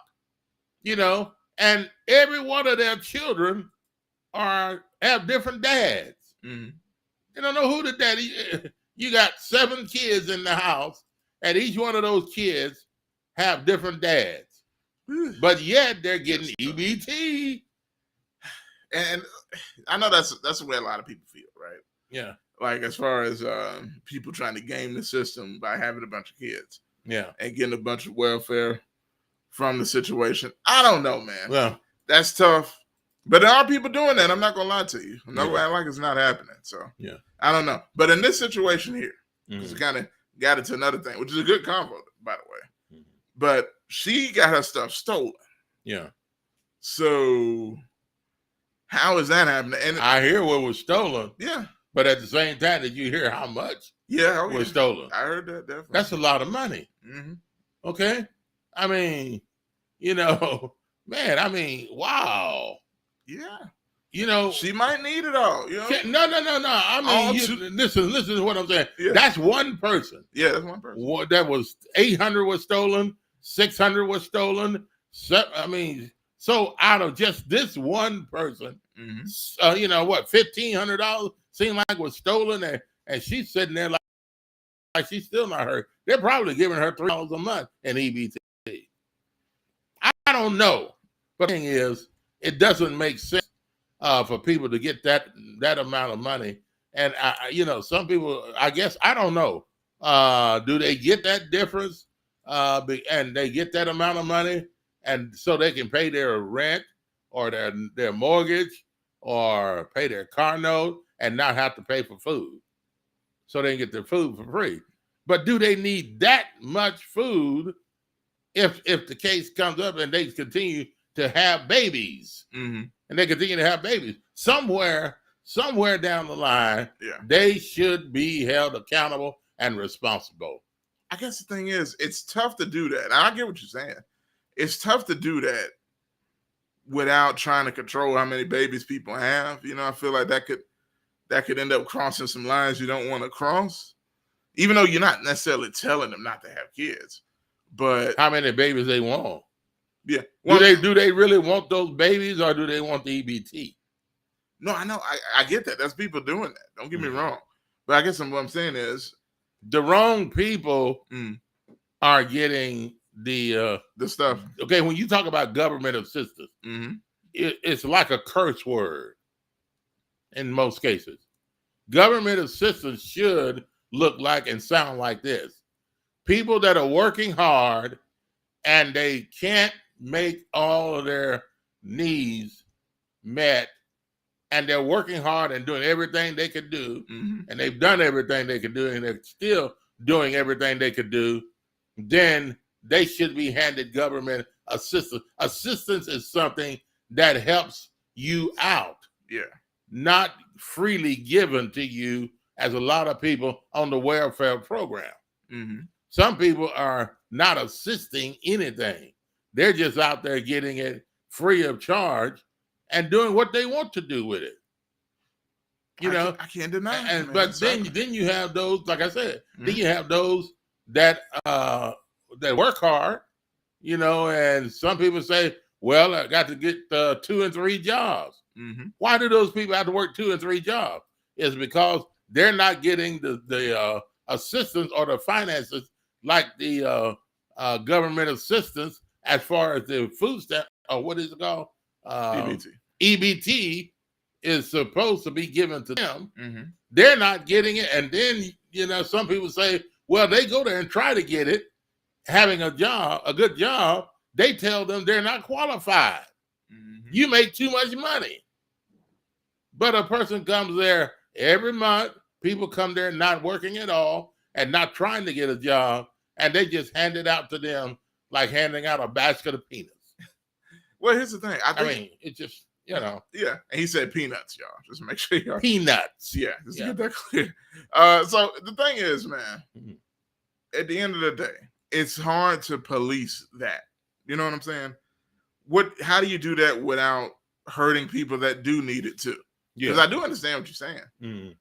you know, and every one of their children have different dads. You don't know who the daddy is. You got 7 kids in the house, and each one of those kids have different dads. But yet they're getting EBT. And I know that's the way a lot of people feel, right? Yeah. Like as far as people trying to game the system by having a bunch of kids. and getting a bunch of welfare from the situation. I don't know, man. Well, that's tough. But there are people doing that. I'm not gonna lie to you. I'm not gonna act like it's not happening. So I don't know. But in this situation here, because it kind of got into another thing, which is a good convo, by the way. But she got her stuff stolen. Yeah. So how is that happening? And I hear what was stolen. Yeah. But at the same time, did you hear how much was stolen? I heard that, definitely. That's a lot of money. Okay? I mean, you know, man, I mean, wow. Yeah. You know, she might need it all. You know? No. I mean, listen to what I'm saying. Yeah. That's one person. Yeah, that's one person. That was 800 was stolen, 600 was stolen. I mean, so out of just this one person, you know what, $1,500 seemed like was stolen, and she's sitting there like she's still not hurt. They're probably giving her $3 a month in EBT. I don't know, but the thing is, it doesn't make sense for people to get that amount of money. And you know, some people, I guess, I don't know. Do they get that difference? And they get that amount of money, and so they can pay their rent or their mortgage or pay their car note and not have to pay for food, so they can get their food for free. But do they need that much food if the case comes up and they continue to have babies, and they continue to have babies? Somewhere down the line, they should be held accountable and responsible. I guess the thing is, it's tough to do that. And I get what you're saying. It's tough to do that without trying to control how many babies people have. You know, I feel like that could end up crossing some lines you don't want to cross, even though you're not necessarily telling them not to have kids. But how many babies they want? Yeah. Well, do they really want those babies, or do they want the EBT? No, I know. I get that. That's people doing that. Don't get me wrong. But I guess what I'm saying is the wrong people are getting the stuff. Okay, when you talk about government assistance, it's like a curse word in most cases. Government assistance should look like and sound like this. People that are working hard and they can't make all of their needs met, and they're working hard and doing everything they could do, and they've done everything they could do, and they're still doing everything they could do, then they should be handed government assistance. Assistance is something that helps you out. Yeah. Not freely given to you as a lot of people on the welfare program. Some people are not assisting anything. They're just out there getting it free of charge and doing what they want to do with it. You know, I can't deny it. And but then you have those, like I said, then you have those that work hard, you know, and some people say, well, I got to get 2 and 3 jobs. Why do those people have to work 2 and 3 jobs? It's because they're not getting the assistance or the finances like the government assistance as far as the food stamp, or what is it called? EBT. EBT is supposed to be given to them. They're not getting it. And then, you know, some people say, well, they go there and try to get it, having a good job. They tell them they're not qualified. You make too much money. But a person comes there every month. People come there not working at all and not trying to get a job, and they just hand it out to them like handing out a basket of peanuts. Well, here's the thing. I mean, it just, you know. Yeah, and he said peanuts, y'all. Just make sure y'all. Peanuts. Yeah, just to get that clear. So the thing is, man, at the end of the day, it's hard to police that. You know what I'm saying? How do you do that without hurting people that do need it too? Because I do understand what you're saying.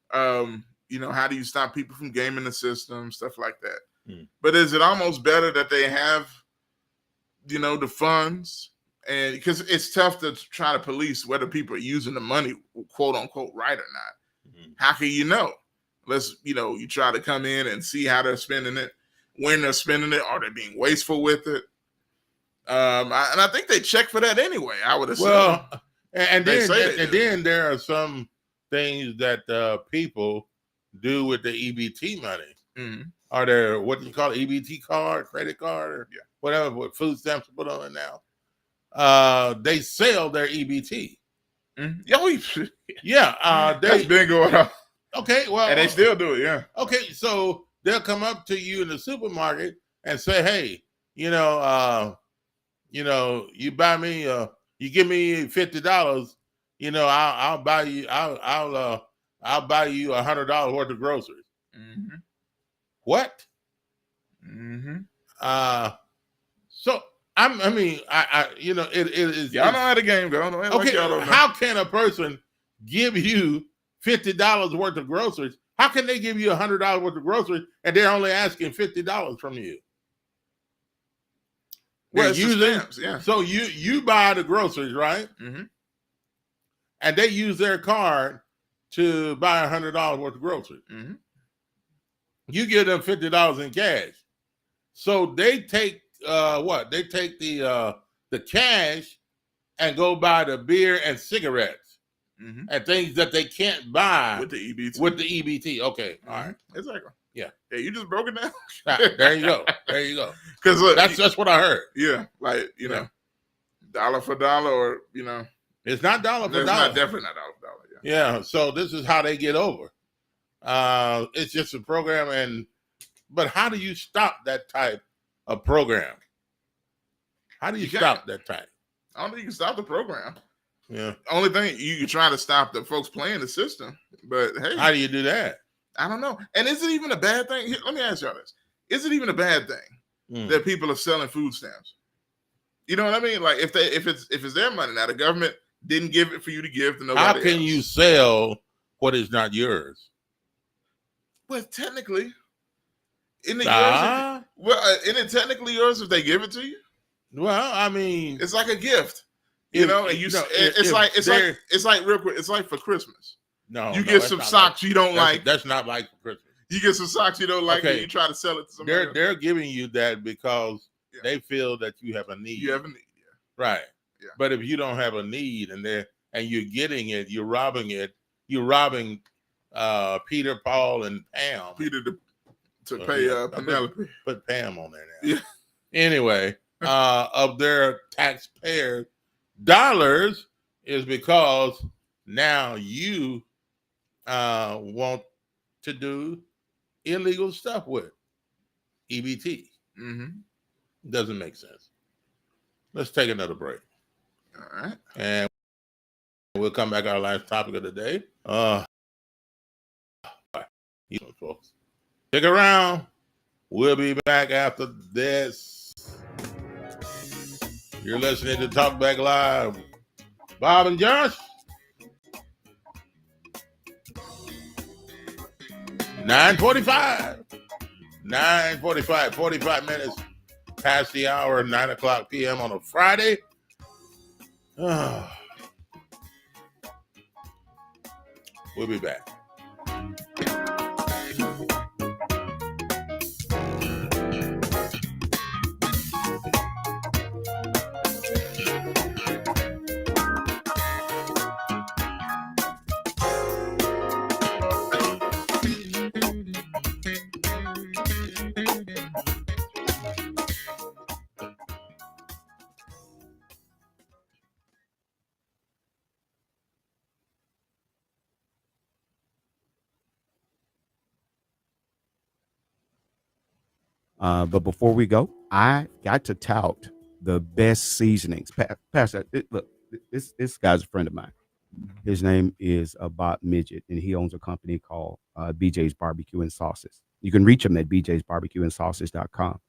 You know, how do you stop people from gaming the system, stuff like that? But is it almost better that they have, you know, the funds? And because it's tough to try to police whether people are using the money, quote unquote, right or not. How can you know? You try to come in and see how they're spending it, when they're spending it, are they being wasteful with it? And I think they check for that anyway, I would assume. Well, and then there are some things that people do with the EBT money. or their what you call it, EBT card, credit card, or whatever, what food stamps put on it now. They sell their EBT. Yeah, that's been going on. Okay, well, and they still do it. Yeah. Okay, so they'll come up to you in the supermarket and say, "Hey, you buy me, you give me $50, I'll buy you, I'll buy you $100 worth of groceries." Mm-hmm. What? Mm-hmm. So it is. Y'all know how the game goes. Okay, how can a person give you $50 worth of groceries? How can they give you $100 worth of groceries and they're only asking $50 from you? Well, it's the stamps, yeah. So you buy the groceries, right? Mm-hmm. And they use their card to buy $100 worth of groceries. Mm-hmm. You give them $50 in cash. So they take what? They take the cash and go buy the beer and cigarettes and things that they can't buy with the EBT. Okay, all right, exactly. Yeah, you just broke it down. There you go. There you go. Because that's what I heard. Yeah, like know, dollar for dollar, or it's not dollar for dollar. It's not definitely not dollar for dollar. Yeah. So this is how they get over. It's just a program, but how do you stop that type of program? How do you stop that type? I don't think you can stop the program. Yeah. Only thing you can try to stop the folks playing the system. But hey, how do you do that? I don't know. And is it even a bad thing? Let me ask y'all this: is it even a bad thing that people are selling food stamps? You know what I mean? Like if it's their money now, the government didn't give it for you to give to nobody. How can you sell what is not yours? Well, technically, isn't it technically yours if they give it to you? Well, I mean, it's like a gift, and it's like real quick. It's like for Christmas. You get some socks you don't like. That's not like for Christmas. You get some socks you don't like, and you try to sell it to somebody. They're giving you that because they feel that you have a need. You have a need, right? Yeah. But if you don't have a need, and you're getting it, you're robbing it. You're robbing Peter, Paul, and Pam. Peter to pay Penelope. Put Pam on there now. Yeah. Anyway, of their taxpayer dollars is because now you want to do illegal stuff with EBT. Doesn't make sense. Let's take another break. All right. And we'll come back to our last topic of the day. Folks, stick around. We'll be back after this. You're listening to Talk Back Live. Bob and Josh. 9:45. 9:45. 45 minutes past the hour, 9 o'clock p.m. on a Friday. We'll be back. But before we go, I got to tout the best seasonings. Pastor, look, this guy's a friend of mine. His name is Bob Midget, and he owns a company called BJ's Barbecue and Sauces. You can reach him at bjsbarbecueandsauces.com.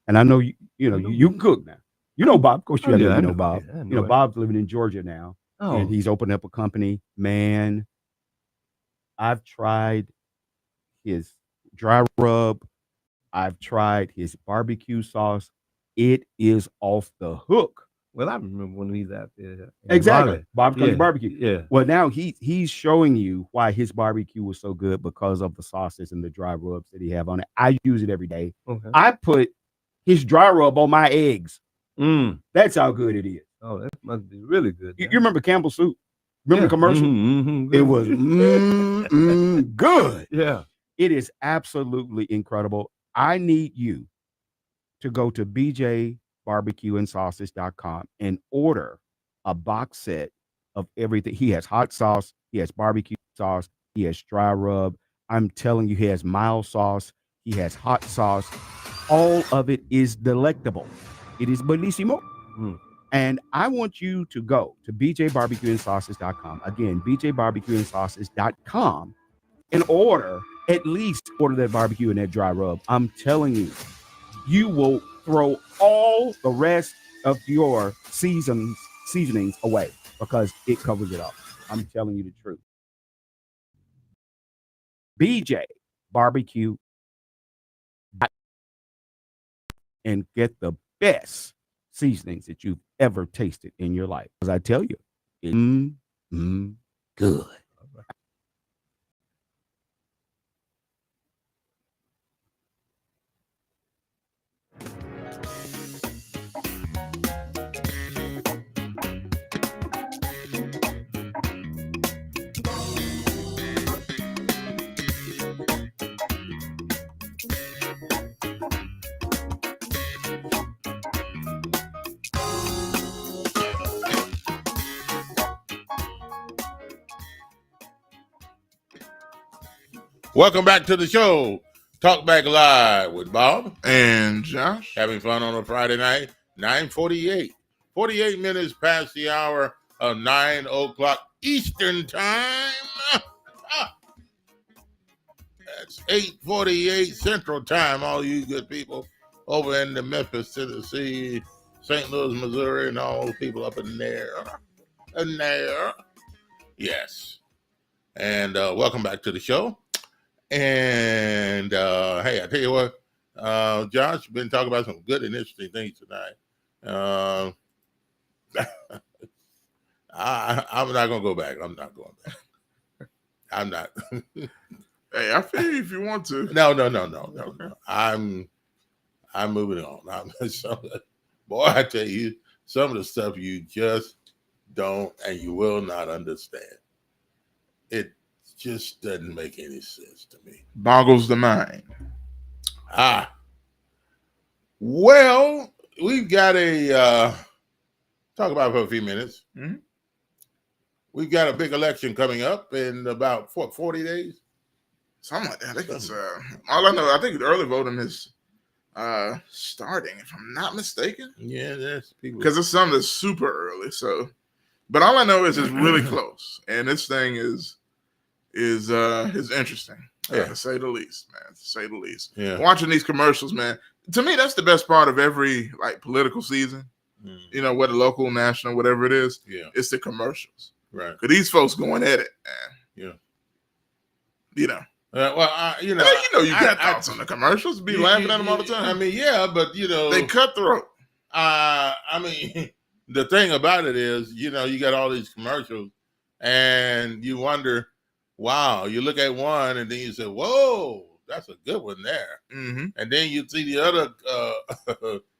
And I know you can cook now. You know Bob, of course you know Bob. Yeah, Bob's living in Georgia now, and he's opened up a company. Man, I've tried his dry rub. I've tried his barbecue sauce. It is off the hook. Well, I remember when he's out there. Exactly. Bob's Country Barbecue. Yeah. Well, now he's showing you why his barbecue was so good because of the sauces and the dry rubs that he have on it. I use it every day. Okay. I put his dry rub on my eggs. That's how good it is. Oh, that must be really good. You remember Campbell Soup? Remember the commercial? It was good. Yeah. It is absolutely incredible. I need you to go to bjbarbecueandsauces.com and order a box set of everything. He has hot sauce, he has barbecue sauce, he has dry rub. I'm telling you, he has mild sauce, he has hot sauce. All of it is delectable. It is bellissimo. And I want you to go to bjbarbecueandsauces.com. Again, bjbarbecueandsauces.com and order that barbecue and that dry rub. I'm telling you, you will throw all the rest of your seasonings away because it covers it up. I'm telling you the truth. BJ Barbecue and get the best seasonings that you've ever tasted in your life. Because I tell you, it's good. Welcome back to the show. Talk Back Live with Bob and Josh. Having fun on a Friday night. 9:48. 48 minutes past the hour of 9 o'clock Eastern time. That's 8:48 Central time. All you good people over in the Memphis, Tennessee, St. Louis, Missouri, and all those people up in there. Yes. And welcome back to the show. And hey, I tell you what, Josh, been talking about some good and interesting things tonight. I'm not gonna go back. I'm not going back. I'm not. Hey, I feel you if you want to. No. Okay. I'm moving on. Boy, I tell you, some of the stuff you just don't and you will not understand. It just doesn't make any sense to me. Boggles the mind. Well, we've got a talk about it for a few minutes. Mm-hmm. We've got a big election coming up in about 40 days. Something like that. I think it's all I know. I think the early voting is starting, if I'm not mistaken. Yeah, that's people because it's something that's super early. So, but all I know is it's really close, and this thing is interesting, to say the least, man. To say the least. Yeah. Watching these commercials, man. To me, that's the best part of every like political season. You know, whether local, national, whatever it is. Yeah. It's the commercials. Right. Because these folks going at it, man. Yeah. You know. You got thoughts on the commercials. Be laughing at them all the time. I mean, yeah, but they cutthroat. I mean, the thing about it is, you got all these commercials, and you wonder, wow. You look at one, and then you say, "Whoa, that's a good one there." Mm-hmm. And then you see the other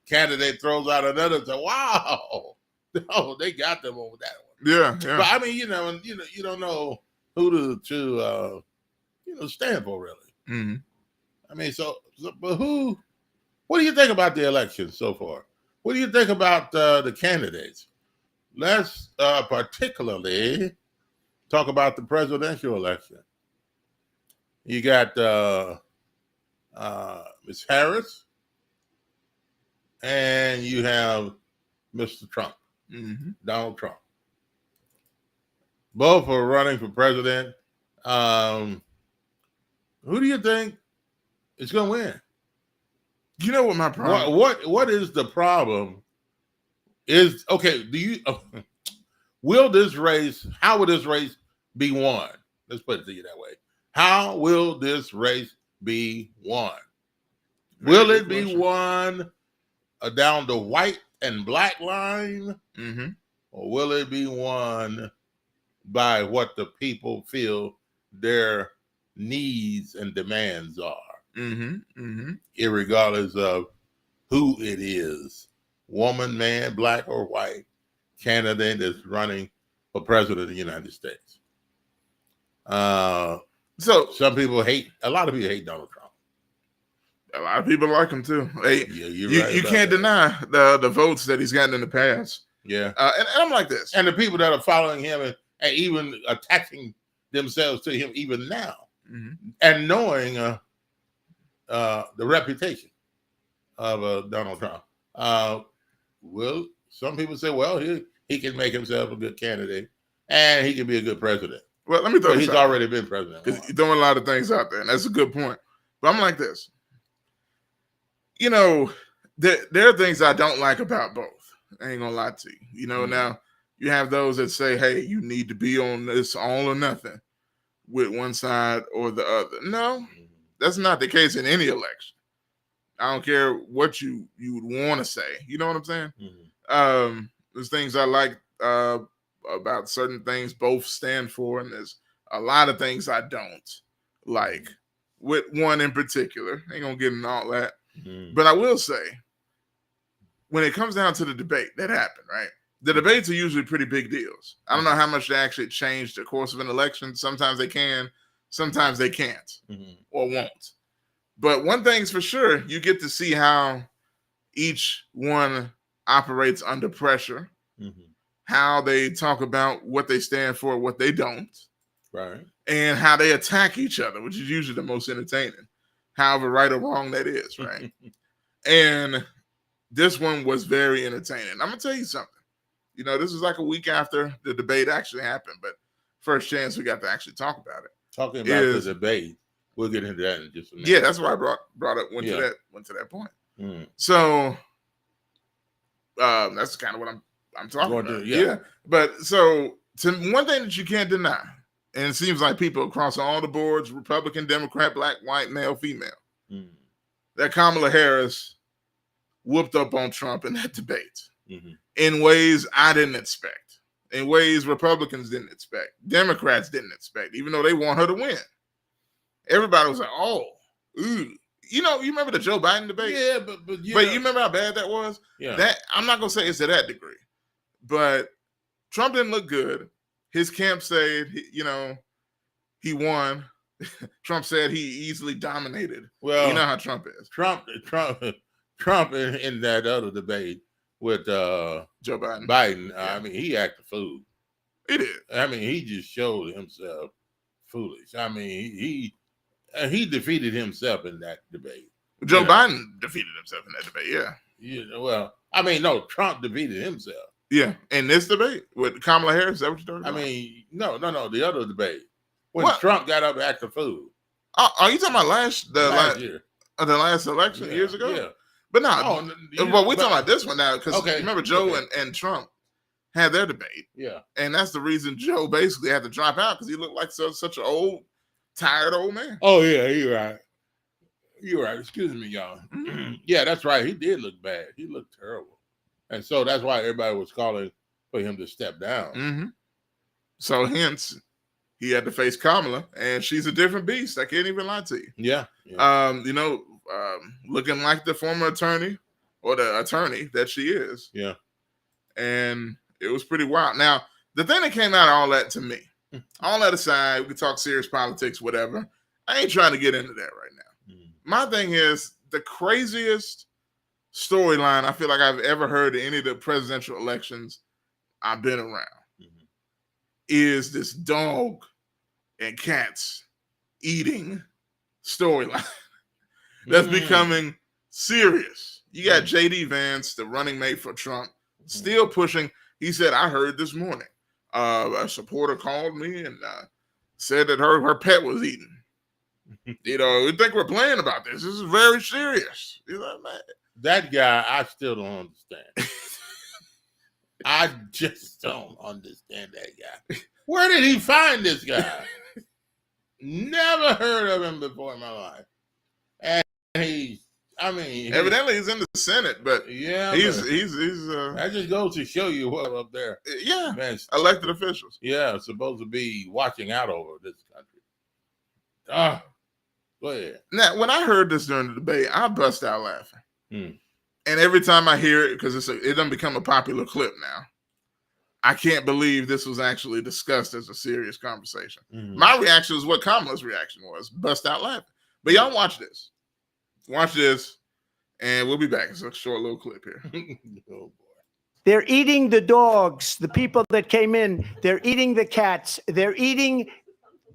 candidate throws out another, and say, "Wow, oh, they got them over that one." Yeah. But I mean, you don't know who to stand for, really. Mm-hmm. I mean, but what do you think about the election so far? What do you think about the candidates? Let's particularly talk about the presidential election. You got Ms. Harris, and you have Mr. Trump, Donald Trump. Both are running for president. Who do you think is going to win? You know what my problem? What is the problem? Is okay. Will this race? How will this race be won? Let's put it to you that way. How will this race be won? Will it be won down the white and black line, or will it be won by what the people feel their needs and demands are, irregardless of who it is, woman, man, black or white, candidate that's running for president of the United States. So a lot of people hate Donald Trump. A lot of people like him too. Hey, you're right you can't deny the votes that he's gotten in the past. Yeah, and I'm like this, and the people that are following him and even attaching themselves to him even now, and knowing the reputation of Donald Trump. Well, some people say, well, he can make himself a good candidate, and he can be a good president. Well, let me throw this he's out. already been president. He's throwing a lot of things out there, and that's a good point. But I'm like this. You know, there are things I don't like about both. I ain't gonna lie to you. You know, now you have those that say, hey, you need to be on this all or nothing with one side or the other. No, that's not the case in any election. I don't care what you would want to say. You know what I'm saying? There's things I like about certain things both stand for, and there's a lot of things I don't like with one in particular. Ain't gonna get into all that. But I will say, when it comes down to the debate that happened, right? The debates are usually pretty big deals. I don't know how much they actually change the course of an election. Sometimes they can, sometimes they can't or won't. But one thing's for sure, you get to see how each one operates under pressure, how they talk about what they stand for, what they don't, right, and how they attack each other, which is usually the most entertaining, however right or wrong that is, right? And this one was very entertaining. I'm gonna tell you something. You know, this was like a week after the debate actually happened, but first chance we got to actually talk about it. Talking about the debate, we'll get into that in just a minute. Yeah, that's why I went to that point. So that's kind of what I'm talking about. Yeah. But so one thing that you can't deny, and it seems like people across all the boards, Republican, Democrat, black, white, male, female, that Kamala Harris whooped up on Trump in that debate in ways I didn't expect, in ways Republicans didn't expect, Democrats didn't expect, even though they want her to win. Everybody was like, oh, ooh. You know, you remember the Joe Biden debate? Yeah, but you remember how bad that was? Yeah. That I'm not gonna say it's to that degree, but Trump didn't look good. His camp said, he won. Trump said he easily dominated. Well, you know how Trump is. Trump in that other debate with Joe Biden. I mean, he acted fool. He did. I mean, he just showed himself foolish. I mean, he defeated himself in that debate. Joe Biden defeated himself in that debate. Yeah. Well, I mean, no, Trump defeated himself. Yeah, in this debate with Kamala Harris. Is that what you're talking about? I mean, no, the other debate when Trump got up acting fool. Are you talking about last year? The last election years ago? Yeah. But no, we're talking about this one now because remember Joe and Trump had their debate. Yeah. And that's the reason Joe basically had to drop out because he looked like such an old, tired old man. Oh, yeah, you're right. You're right. Excuse me, y'all. Yeah, that's right. He did look bad. He looked terrible. And so that's why everybody was calling for him to step down. So hence, he had to face Kamala, and she's a different beast. I can't even lie to you. Yeah. Looking like the former attorney or the attorney that she is. Yeah. And it was pretty wild. Now, the thing that came out of all that to me, all that aside, we could talk serious politics, whatever. I ain't trying to get into that right now. My thing is the craziest storyline I feel like I've ever heard in any of the presidential elections I've been around is this dog and cats eating storyline that's becoming serious. You got J.D. Vance, the running mate for Trump, still pushing. He said, I heard this morning, a supporter called me and said that her pet was eaten. We think we're playing about this. This is very serious. That guy, I still don't understand. I just don't understand that guy. Where did he find this guy? Never heard of him before in my life. And evidently he's in the Senate, but yeah, he's that just goes to show you what up there. Yeah, man, elected officials. Yeah, supposed to be watching out over this country. Go ahead. Now, when I heard this during the debate, I bust out laughing. And every time I hear it, because it done become a popular clip now, I can't believe this was actually discussed as a serious conversation. My reaction is what Kamala's reaction was, bust out laughing. But y'all watch this. Watch this, and we'll be back. It's a short little clip here. Oh, boy. They're eating the dogs, the people that came in. They're eating the cats. They're eating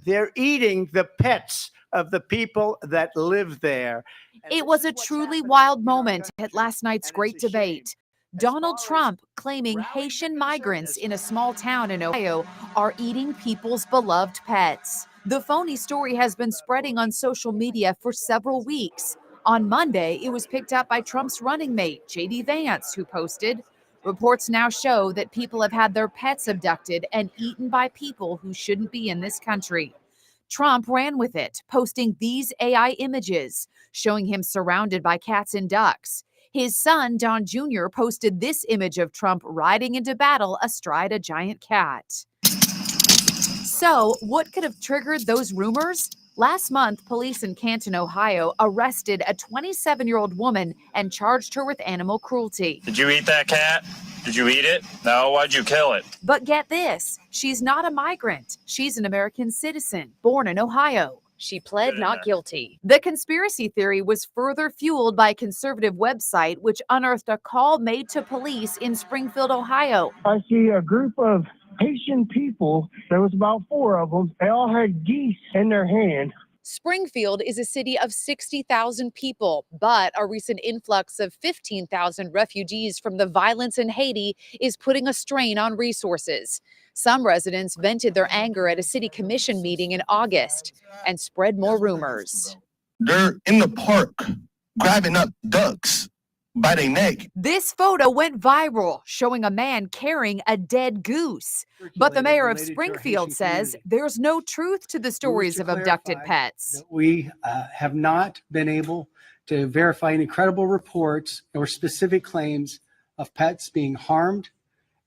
the pets of the people that live there. It was a truly wild moment at last night's great debate. Donald Trump claiming Haitian migrants in a small town in Ohio are eating people's beloved pets. The phony story has been spreading on social media for several weeks. On Monday, it was picked up by Trump's running mate, J.D. Vance, who posted, "Reports now show that people have had their pets abducted and eaten by people who shouldn't be in this country." Trump ran with it, posting these AI images showing him surrounded by cats and ducks. His son, Don Jr., posted this image of Trump riding into battle astride a giant cat. So, what could have triggered those rumors? Last month, police in Canton, Ohio, arrested a 27-year-old woman and charged her with animal cruelty. Did you eat that cat? Did you eat it? No, why'd you kill it? But get this, she's not a migrant. She's an American citizen, born in Ohio. She pled not guilty. The conspiracy theory was further fueled by a conservative website which unearthed a call made to police in Springfield, Ohio. I see a group of Haitian people. There was about 4 of them. They all had geese in their hand. Springfield is a city of 60,000 people, but a recent influx of 15,000 refugees from the violence in Haiti is putting a strain on resources. Some residents vented their anger at a city commission meeting in August and spread more rumors. They're in the park grabbing up ducks by their neck. This photo went viral, showing a man carrying a dead goose. But the mayor of Springfield says there's no truth to the stories of abducted pets. We have not been able to verify any credible reports or specific claims of pets being harmed,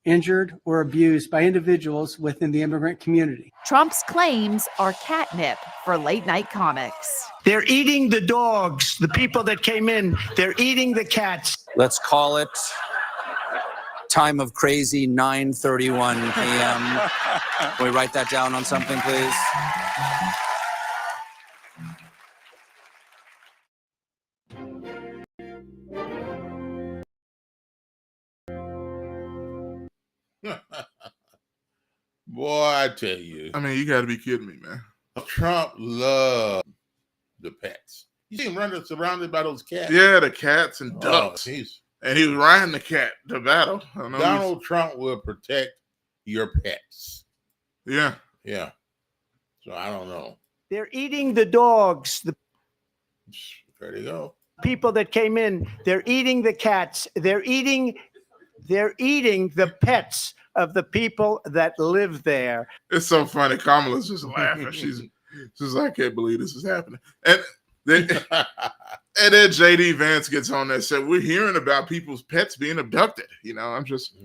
injured, or abused by individuals within the immigrant community. Trump's claims are catnip for late night comics. They're eating the dogs, the people that came in. They're eating the cats. Let's call it time of crazy 9:31 p.m. Can we write that down on something, please? Boy, I tell you. I mean, you got to be kidding me, man. Trump loved the pets. You see him running surrounded by those cats. Yeah, the cats and ducks. And he was riding the cat to battle. Donald Trump will protect your pets. Yeah. Yeah. So I don't know. They're eating the dogs, the There you go. people that came in. They're eating the cats. They're eating the pets of the people that live there. It's so funny. Kamala's just laughing. She's like, I can't believe this is happening. And then JD Vance gets on there and said, we're hearing about people's pets being abducted. You know, I'm just,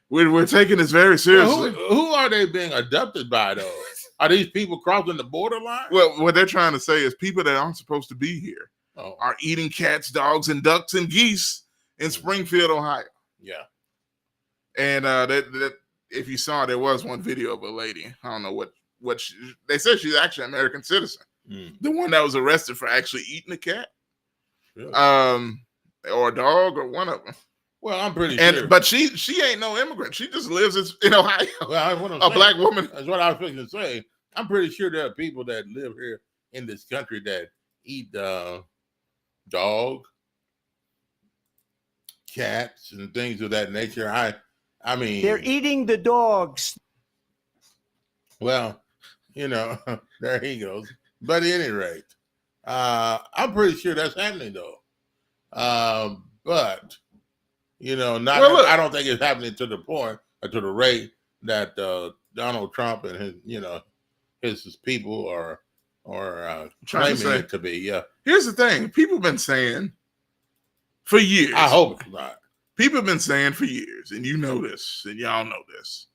we're taking this very seriously. Well, who are they being abducted by, though? Are these people crossing the borderline? Well, what they're trying to say is people that aren't supposed to be here are eating cats, dogs, and ducks and geese in Springfield, Ohio. Yeah. And that if you saw, there was one video of a lady. I don't know what they said she's actually an American citizen. The one that was arrested for actually eating a cat, really? Or a dog, or one of them. Well, I'm pretty sure. But she ain't no immigrant. She just lives in Ohio. Well, a black woman. That's what I was thinking to say. I'm pretty sure there are people that live here in this country that eat dog, cats, and things of that nature. I mean, they're eating the dogs. Well, you know, there he goes. But at any rate, I'm pretty sure that's happening though. But you know, I don't think it's happening to the point or to the rate that Donald Trump and his people are claiming it to be. Yeah. Here's the thing: people have been saying for years. I hope it's not. People have been saying for years, and you know this, and y'all know this.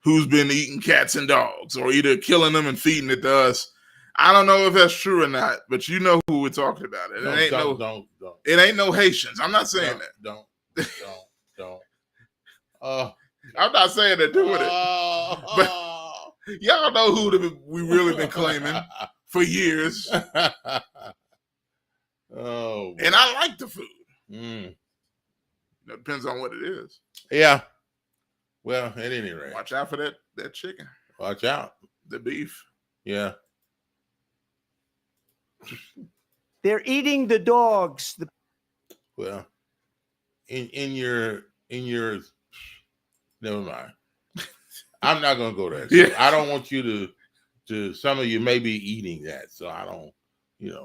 Who's been eating cats and dogs, or either killing them and feeding it to us? I don't know if that's true or not, but you know who we're talking about. Don't. It ain't no Haitians. I'm not saying that. Don't. I'm not saying they're doing it. But y'all know who we really been claiming for years. Oh, and I like the food. Mm. It depends on what it is. Yeah. Well, at any rate, watch out for that chicken. Watch out. The beef. Yeah. They're eating the dogs. Well, in your never mind. I'm not gonna go there. So Yeah. I don't want you to some of you may be eating that, so I don't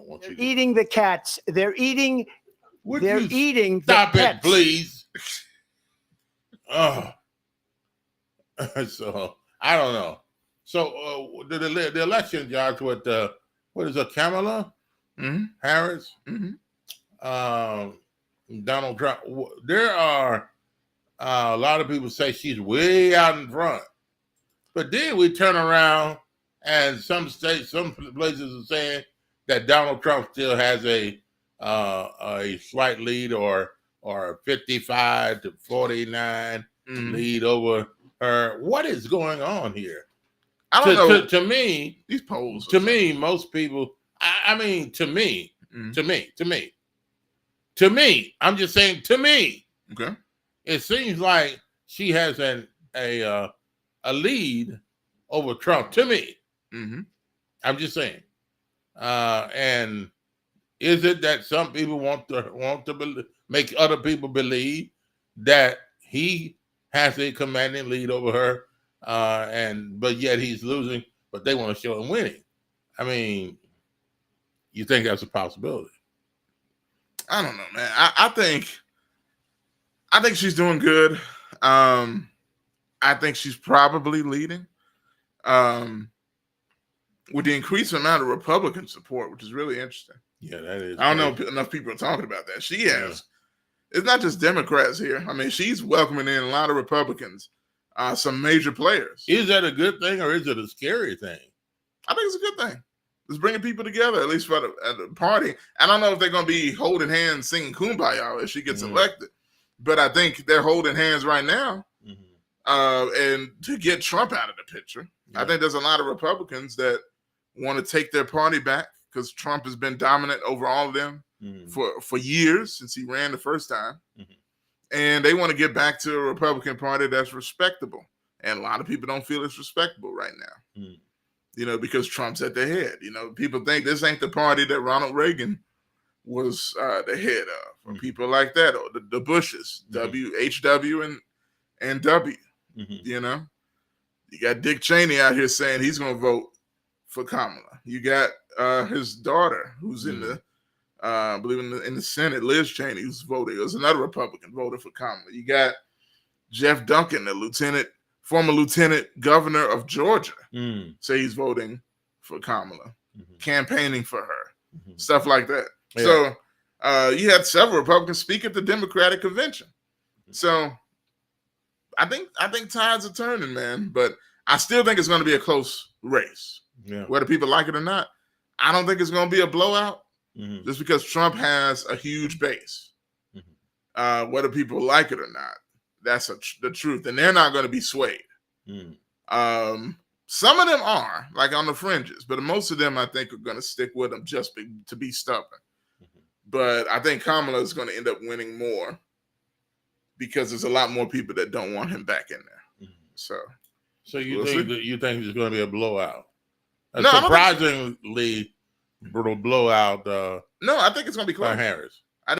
want you to Eating the cats. They're eating. Would they're you eating. stop the it, pets. please. Oh, so I don't know. So the election, Josh, what is it, Kamala Harris, Donald Trump? There are a lot of people say she's way out in front, but then we turn around and some states, some places are saying that Donald Trump still has a slight lead or 55 to 49 lead over her. What is going on here? I don't know. To me, these polls. To me, most people. I mean, to me, I'm just saying. To me, okay. It seems like she has a lead over Trump. To me, I'm just saying. And is it that some people want to make other people believe that he has a commanding lead over her, but yet he's losing, but they want to show him winning? I mean, you think that's a possibility? I don't know, man. I think she's doing good. I think she's probably leading. With the increased amount of Republican support, which is really interesting. Yeah, that is. I don't know if enough people are talking about that. She has. It's not just Democrats here. I mean, she's welcoming in a lot of Republicans, some major players. Is that a good thing or is it a scary thing? I think it's a good thing. It's bringing people together, at least for the party. I don't know if they're going to be holding hands, singing Kumbaya if she gets elected, but I think they're holding hands right now. And to get Trump out of the picture, I think there's a lot of Republicans that want to take their party back because Trump has been dominant over all of them for years since he ran the first time. And they want to get back to a Republican Party that's respectable. And a lot of people don't feel it's respectable right now. Because Trump's at the head. People think this ain't the party that Ronald Reagan was the head of, or people like that, or the Bushes, WHW and W. You got Dick Cheney out here saying he's going to vote for Kamala. You got his daughter, who's in the, I believe in the Senate, Liz Cheney, who's voting. There's another Republican voted for Kamala. You got Jeff Duncan, the former lieutenant governor of Georgia, say he's voting for Kamala, campaigning for her, stuff like that. Yeah. So you had several Republicans speak at the Democratic convention. So I think tides are turning, man. But I still think it's going to be a close race. Whether people like it or not, I don't think it's going to be a blowout. Just because Trump has a huge base. Whether people like it or not, that's the truth, and they're not going to be swayed. Some of them are, like on the fringes, but most of them I think are going to stick with him just to be stubborn. But I think Kamala is going to end up winning more because there's a lot more people that don't want him back in there. So you think it's going to be a blowout? No, surprisingly blowout. No, I think it's going to be close. Harris. I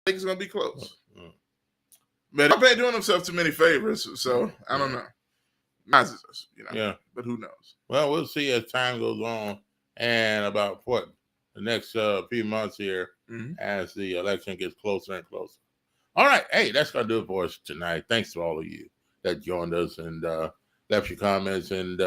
think it's going to be close. But Trump ain't doing himself too many favors, so I don't know. Yeah, but who knows? Well, we'll see as time goes on, and about the next few months here, as the election gets closer and closer. All right, hey, that's gonna do it for us tonight. Thanks to all of you that joined us and left your comments and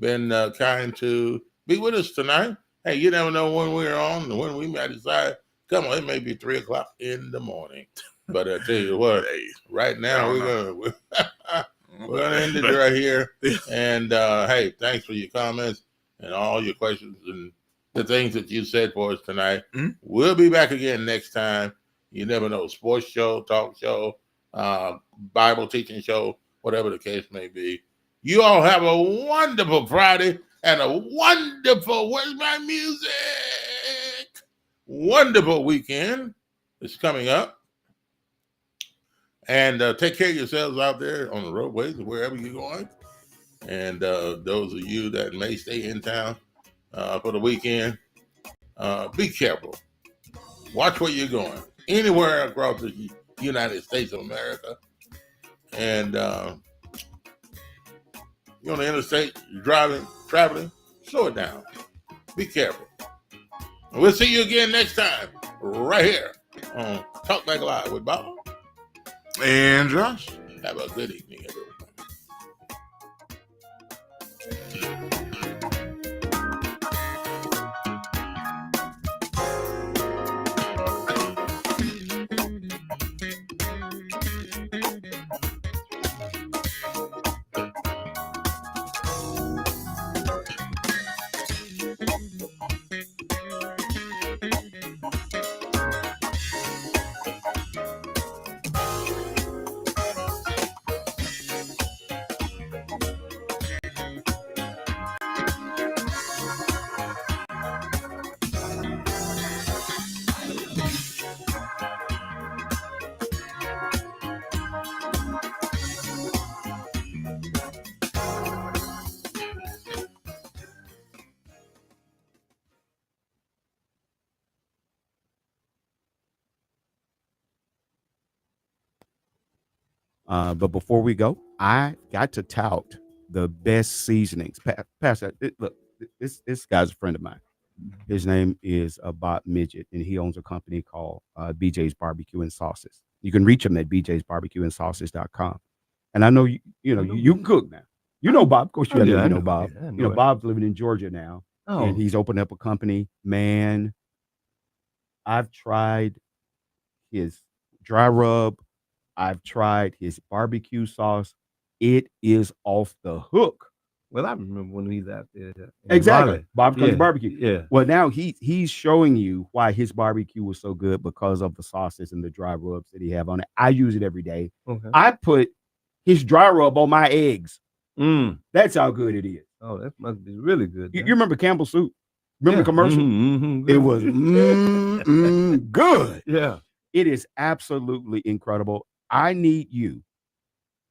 been kind to be with us tonight. Hey, you never know when we're on and when we might decide. Come on, it may be 3:00 in the morning. But I tell you what, right now we're gonna end it right here. And hey, thanks for your comments and all your questions and the things that you said for us tonight. We'll be back again next time. You never know, sports show, talk show, Bible teaching show, whatever the case may be. You all have a wonderful Friday and a wonderful, where's my music? wonderful weekend is coming up. And take care of yourselves out there on the roadways or wherever you're going. And those of you that may stay in town for the weekend, be careful. Watch where you're going. Anywhere across the United States of America. And you're on the interstate, you're driving, traveling, slow it down. Be careful. And we'll see you again next time, right here on Talk Back Live with Bob and Josh. Have a good evening, everyone. But before we go, I got to tout the best seasonings. Pastor, look, this guy's a friend of mine. His name is Bob Midget, and he owns a company called BJ's Barbecue and Sauces. You can reach him at bjsbarbecueandsauces.com. And I know you can cook now. You know Bob, of course you know Bob. Yeah, Bob's living in Georgia now, and he's opened up a company. Man, I've tried his dry rub. I've tried his barbecue sauce. It is off the hook. Well, I remember when he's out there. Exactly. Bob's Country Barbecue. Yeah. Well, now he's showing you why his barbecue was so good because of the sauces and the dry rubs that he have on it. I use it every day. Okay. I put his dry rub on my eggs. That's how good it is. Oh, that must be really good. You remember Campbell Soup? Remember the commercial? It was good. Yeah. It is absolutely incredible. I need you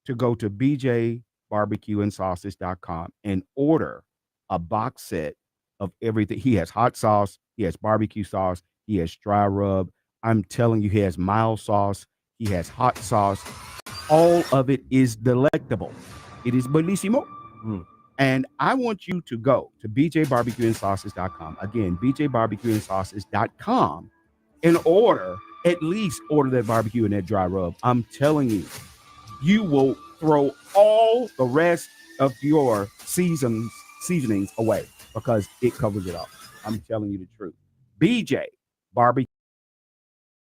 to go to bjbarbecueandsauces.com and order a box set of everything. He has hot sauce, he has barbecue sauce, he has dry rub. I'm telling you, he has mild sauce, he has hot sauce. All of it is delectable. It is bellissimo. And I want you to go to bjbarbecueandsauces.com. Again, bjbarbecueandsauces.com and order that barbecue and that dry rub. I'm telling you, you will throw all the rest of your seasonings away because it covers it all. I'm telling you the truth.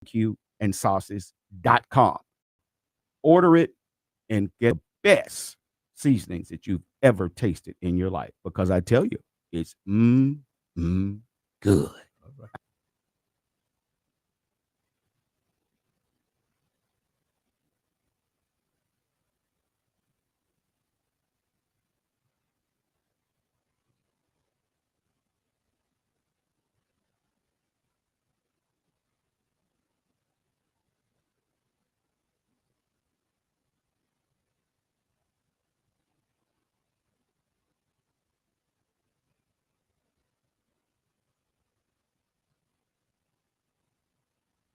bjbarbecueandsauces.com. Order it and get the best seasonings that you've ever tasted in your life because I tell you, it's good.